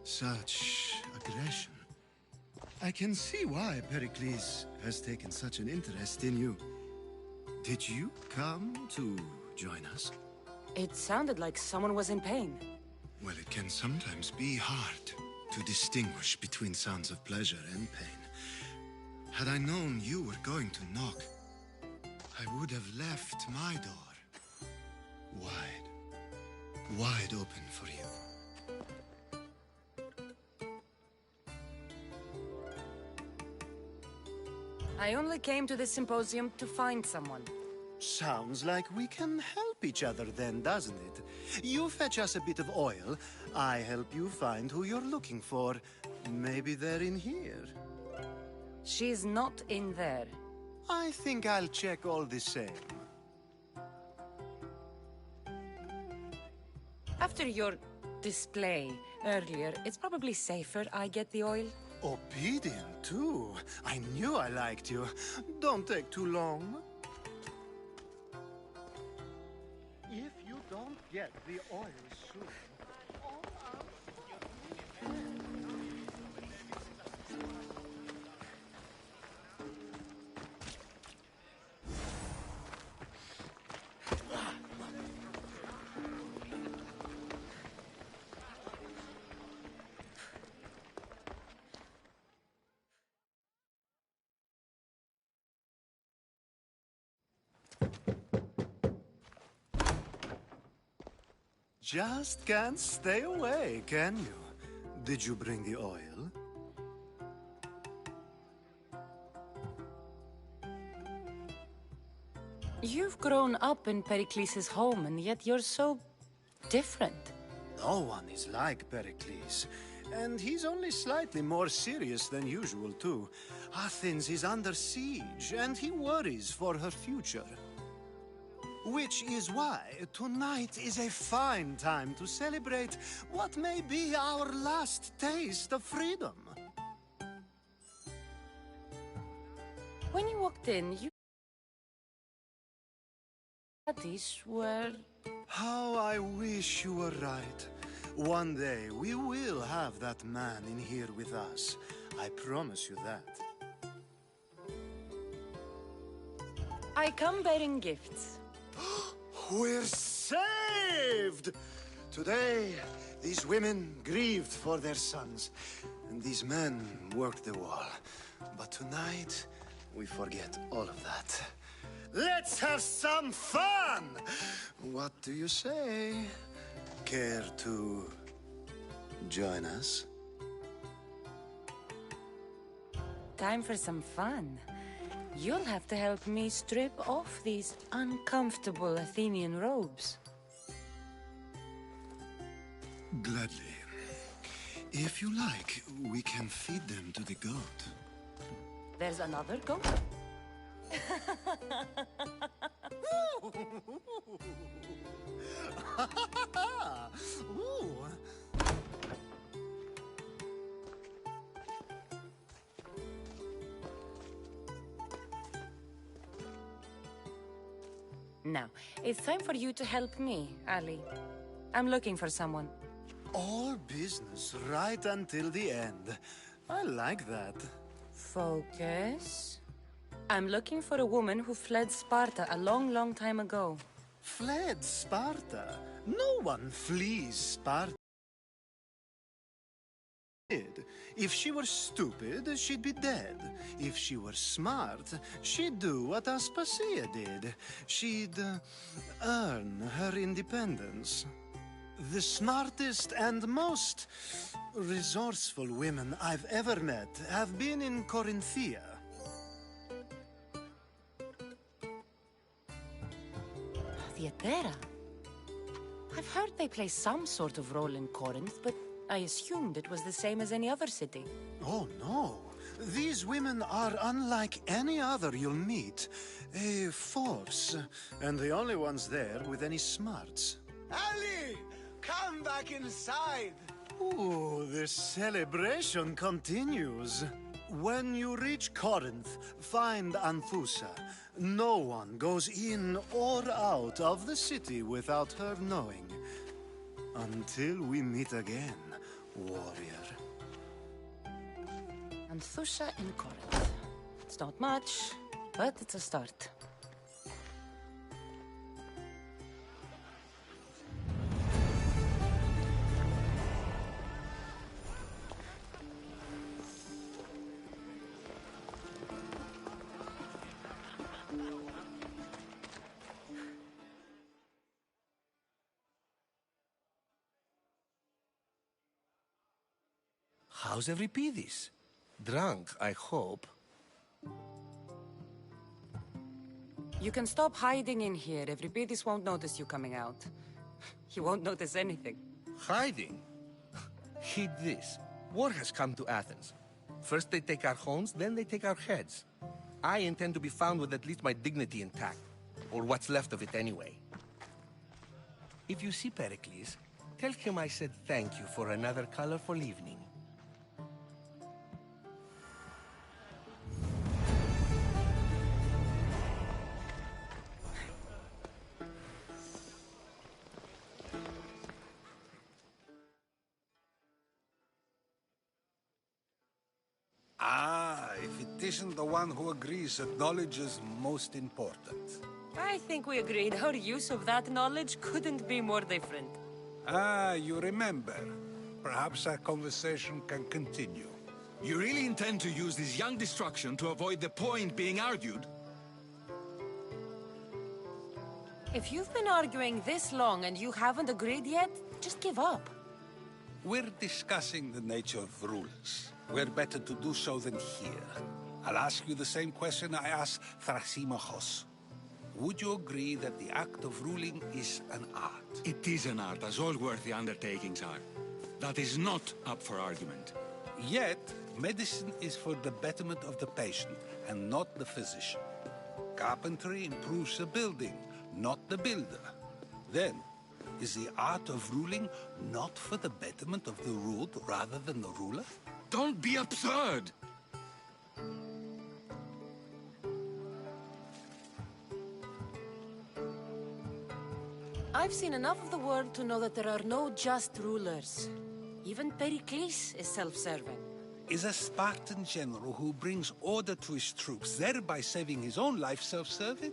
Such aggression. I can see why Pericles has taken such an interest in you. Did you come to join us? It sounded like someone was in pain. Well, it can sometimes be hard to distinguish between sounds of pleasure and pain. Had I known you were going to knock, I would have left my door wide open for you. I only came to this symposium to find someone. Sounds like we can help each other then, doesn't it? You fetch us a bit of oil, I help you find who you're looking for. Maybe they're in here. She's not in there. I think I'll check all the same. After your display earlier, it's probably safer I get the oil. Obedient, too. I knew I liked you. Don't take too long. If you don't get the oil soon... Just can't stay away, can you? Did you bring the oil? You've grown up in Pericles' home, and yet you're so different. No one is like Pericles. And he's only slightly more serious than usual, too. Athens is under siege, and he worries for her future. Which is why tonight is a fine time to celebrate what may be our last taste of freedom. When you walked in, you... These were... How I wish you were right. One day we will have that man in here with us. I promise you that. I come bearing gifts. We're saved! Today, these women grieved for their sons, and these men worked the wall. But tonight, we forget all of that. Let's have some fun! What do you say? Care to join us? Time for some fun. You'll have to help me strip off these uncomfortable Athenian robes. Gladly. If you like, we can feed them to the goat. There's another goat? Ooh. Now, it's time for you to help me, Ali. I'm looking for someone. All business right until the end. I like that. Focus. I'm looking for a woman who fled Sparta a long, long time ago. Fled Sparta? No one flees Sparta. If she were stupid, she'd be dead. If she were smart, she'd do what Aspasia did. She'd earn her independence. The smartest and most resourceful women I've ever met have been in Corinthia. Theatera? I've heard they play some sort of role in Corinth, but I assumed it was the same as any other city. Oh, no. These women are unlike any other you'll meet. A force, and the only ones there with any smarts. Ali! Come back inside! Ooh, the celebration continues. When you reach Corinth, find Anthusa. No one goes in or out of the city without her knowing. Until we meet again, warrior. Anthusa in Corinth. It's not much, but it's a start. How's Euripides? Drunk, I hope. You can stop hiding in here. Euripides won't notice you coming out. He won't notice anything. Hiding? Heed this. War has come to Athens. First they take our homes, then they take our heads. I intend to be found with at least my dignity intact. Or what's left of it anyway. If you see Pericles, tell him I said thank you for another colorful evening. Ah, if it isn't the one who agrees that knowledge is most important. I think we agreed our use of that knowledge couldn't be more different. Ah, you remember. Perhaps our conversation can continue. You really intend to use this young destruction to avoid the point being argued? If you've been arguing this long and you haven't agreed yet, just give up. We're discussing the nature of rulers. Where better to do so than here? I'll ask you the same question I asked Thrasymachos. Would you agree that the act of ruling is an art? It is an art, as all worthy undertakings are. That is not up for argument. Yet, medicine is for the betterment of the patient, and not the physician. Carpentry improves the building, not the builder. Then, is the art of ruling not for the betterment of the ruled rather than the ruler? Don't be absurd! I've seen enough of the world to know that there are no just rulers. Even Pericles is self-serving. Is a Spartan general who brings order to his troops, thereby saving his own life, self-serving?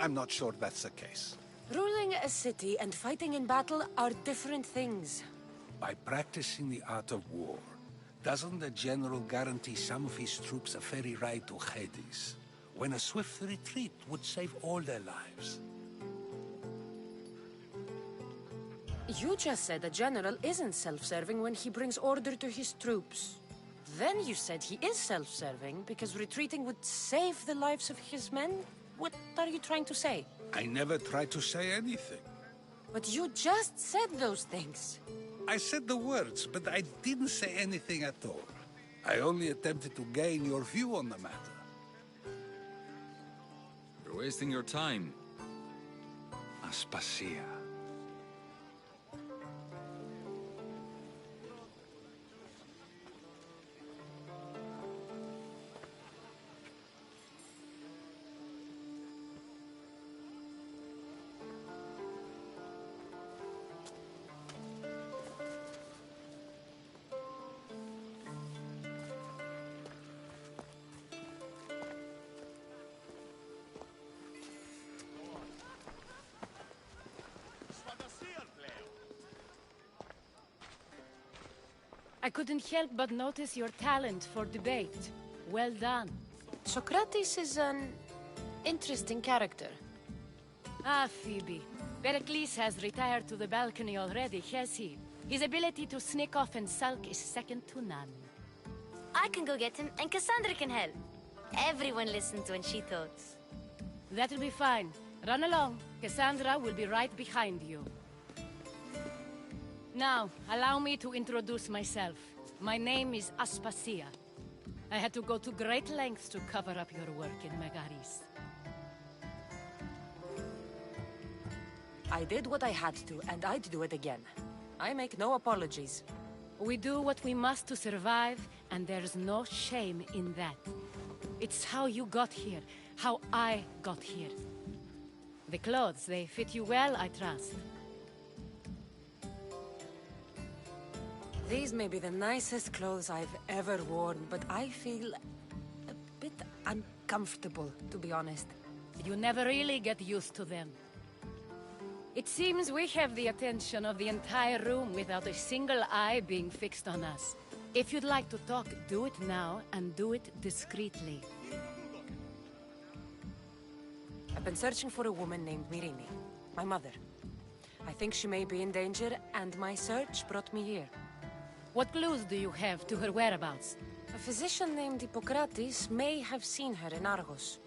I'm not sure that's the case. Ruling a city and fighting in battle are different things. By practicing the art of war, doesn't the general guarantee some of his troops a ferry ride to Hades, when a swift retreat would save all their lives? You just said a general isn't self-serving when he brings order to his troops. Then you said he is self-serving because retreating would save the lives of his men? What are you trying to say? I never tried to say anything. But you just said those things. I said the words, but I didn't say anything at all. I only attempted to gain your view on the matter. You're wasting your time. Aspasia. I couldn't help but notice your talent for debate. Well done. Socrates is an interesting character. Ah, Phoebe. Pericles has retired to the balcony already, has he? His ability to sneak off and sulk is second to none. I can go get him, and Cassandra can help. Everyone listens when she talks. That'll be fine. Run along. Cassandra will be right behind you. Now, allow me to introduce myself. My name is Aspasia. I had to go to great lengths to cover up your work in Megaris. I did what I had to, and I'd do it again. I make no apologies. We do what we must to survive, and there's no shame in that. It's how you got here, how I got here. The clothes, they fit you well, I trust. These may be the nicest clothes I've ever worn, but I feel a bit uncomfortable, to be honest. You never really get used to them. It seems we have the attention of the entire room without a single eye being fixed on us. If you'd like to talk, do it now, and do it discreetly. I've been searching for a woman named Mirini, my mother. I think she may be in danger, and my search brought me here. What clues do you have to her whereabouts? A physician named Hippocrates may have seen her in Argos.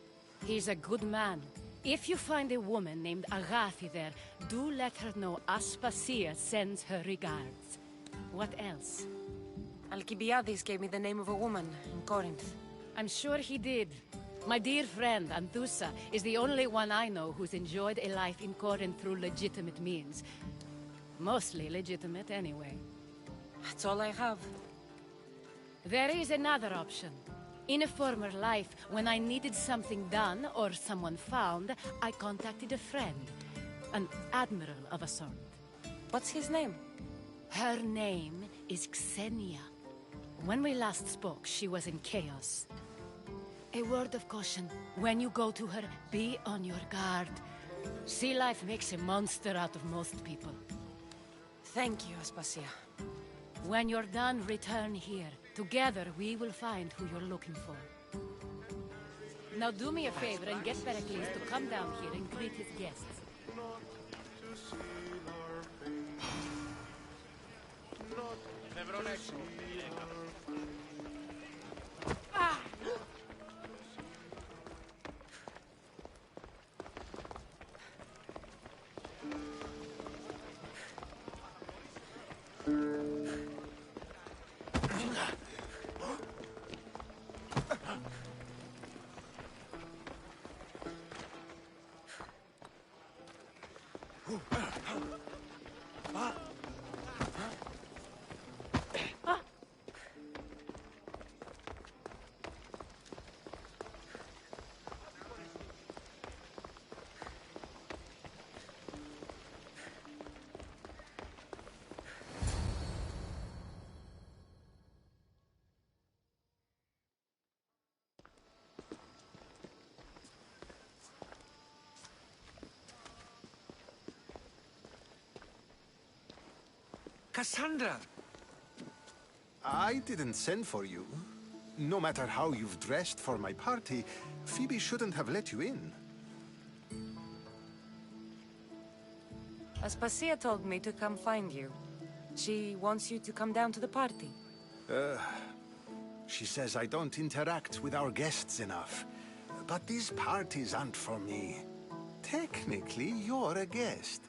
He's a good man. If you find a woman named Agathi there, do let her know Aspasia sends her regards. What else? Alcibiades gave me the name of a woman in Corinth. I'm sure he did. My dear friend, Anthusa, is the only one I know who's enjoyed a life in Corinth through legitimate means. Mostly legitimate, anyway. That's all I have. There is another option. In a former life, when I needed something done or someone found, I contacted a friend. An admiral of a sort. What's his name? Her name is Xenia. When we last spoke, she was in chaos. A word of caution. When you go to her, be on your guard. Sea life makes a monster out of most people. Thank you, Aspasia. When you're done, return here. Together, we will find who you're looking for. Now do me a favor and get Pericles to come down here and greet his guests. Cassandra! I didn't send for you. No matter how you've dressed for my party, Phoebe shouldn't have let you in. Aspasia told me to come find you. She wants you to come down to the party. She says I don't interact with our guests enough. But these parties aren't for me. Technically, you're a guest.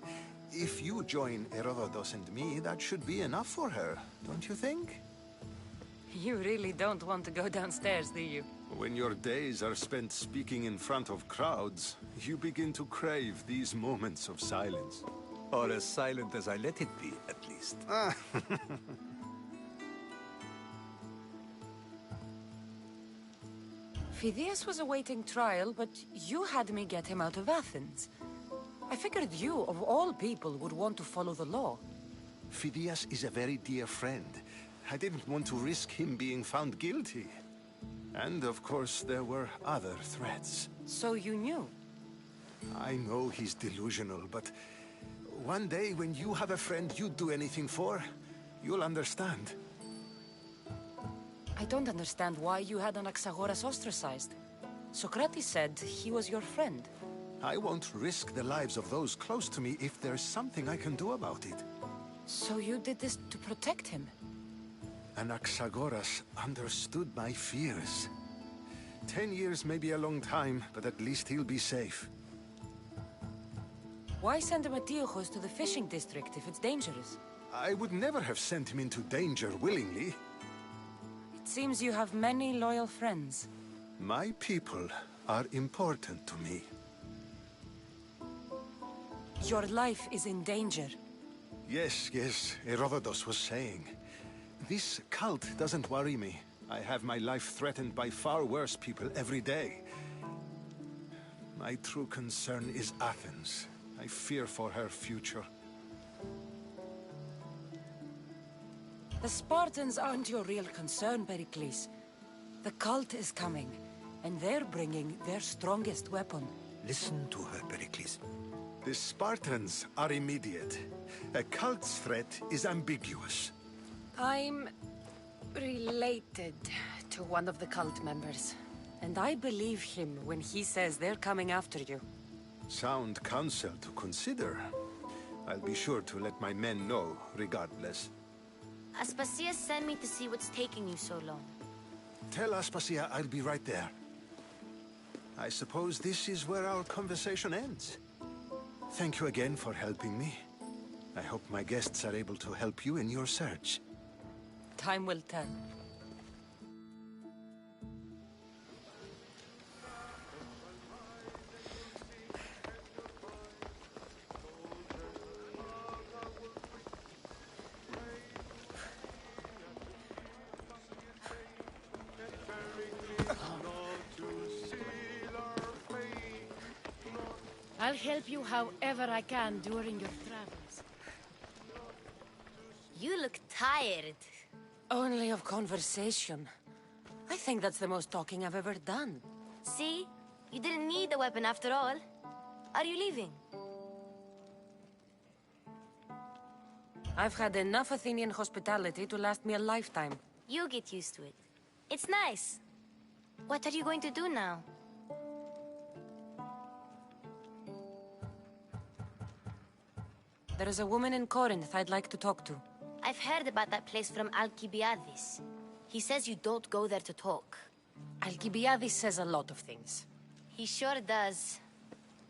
If you join Herodotus and me, that should be enough for her, don't you think? You really don't want to go downstairs, do you? When your days are spent speaking in front of crowds, you begin to crave these moments of silence. Or as silent as I let it be, at least. Phidias was awaiting trial, but you had me get him out of Athens. I figured you, of all people, would want to follow the law. Phidias is a very dear friend. I didn't want to risk him being found guilty. And, of course, there were other threats. So you knew? I know he's delusional, but one day when you have a friend you'd do anything for, you'll understand. I don't understand why you had Anaxagoras ostracized. Socrates said he was your friend. I won't risk the lives of those close to me if there's something I can do about it. So you did this to protect him? Anaxagoras understood my fears. 10 years may be a long time, but at least he'll be safe. Why send Metiochos to the fishing district if it's dangerous? I would never have sent him into danger willingly. It seems you have many loyal friends. My people are important to me. Your life is in danger. Yes, Herodotus was saying. This cult doesn't worry me. I have my life threatened by far worse people every day. My true concern is Athens. I fear for her future. The Spartans aren't your real concern, Pericles. The cult is coming, and they're bringing their strongest weapon. Listen to her, Pericles. The Spartans are immediate. A cult's threat is ambiguous. I'm related to one of the cult members, and I believe him when he says they're coming after you. Sound counsel to consider. I'll be sure to let my men know, regardless. Aspasia sent me to see what's taking you so long. Tell Aspasia I'll be right there. I suppose this is where our conversation ends. Thank you again for helping me. I hope my guests are able to help you in your search. Time will tell. I'll help you however I can during your travels. You look tired. Only of conversation. I think that's the most talking I've ever done. See? You didn't need the weapon after all. Are you leaving? I've had enough Athenian hospitality to last me a lifetime. You get used to it. It's nice. What are you going to do now? There is a woman in Corinth I'd like to talk to. I've heard about that place from Alcibiades. He says you don't go there to talk. Alcibiades says a lot of things. He sure does.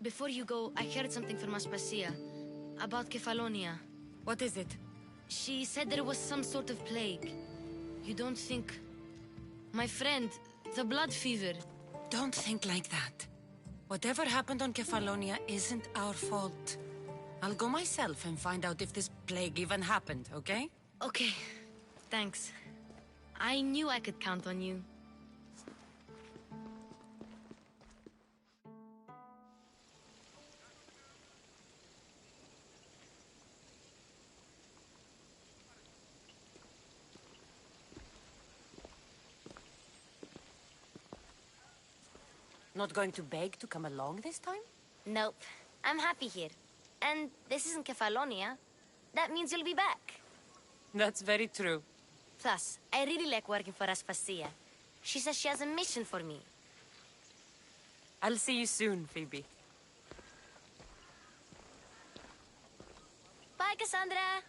Before you go, I heard something from Aspasia about Kefalonia. What is it? She said there was some sort of plague. You don't think... My friend, the blood fever. Don't think like that. Whatever happened on Kefalonia isn't our fault. I'll go myself and find out if this plague even happened, okay? Okay. Thanks. I knew I could count on you. Not going to beg to come along this time? Nope. I'm happy here. And this isn't Kefalonia. That means you'll be back. That's very true. Plus, I really like working for Aspasia. She says she has a mission for me. I'll see you soon, Phoebe. Bye, Cassandra!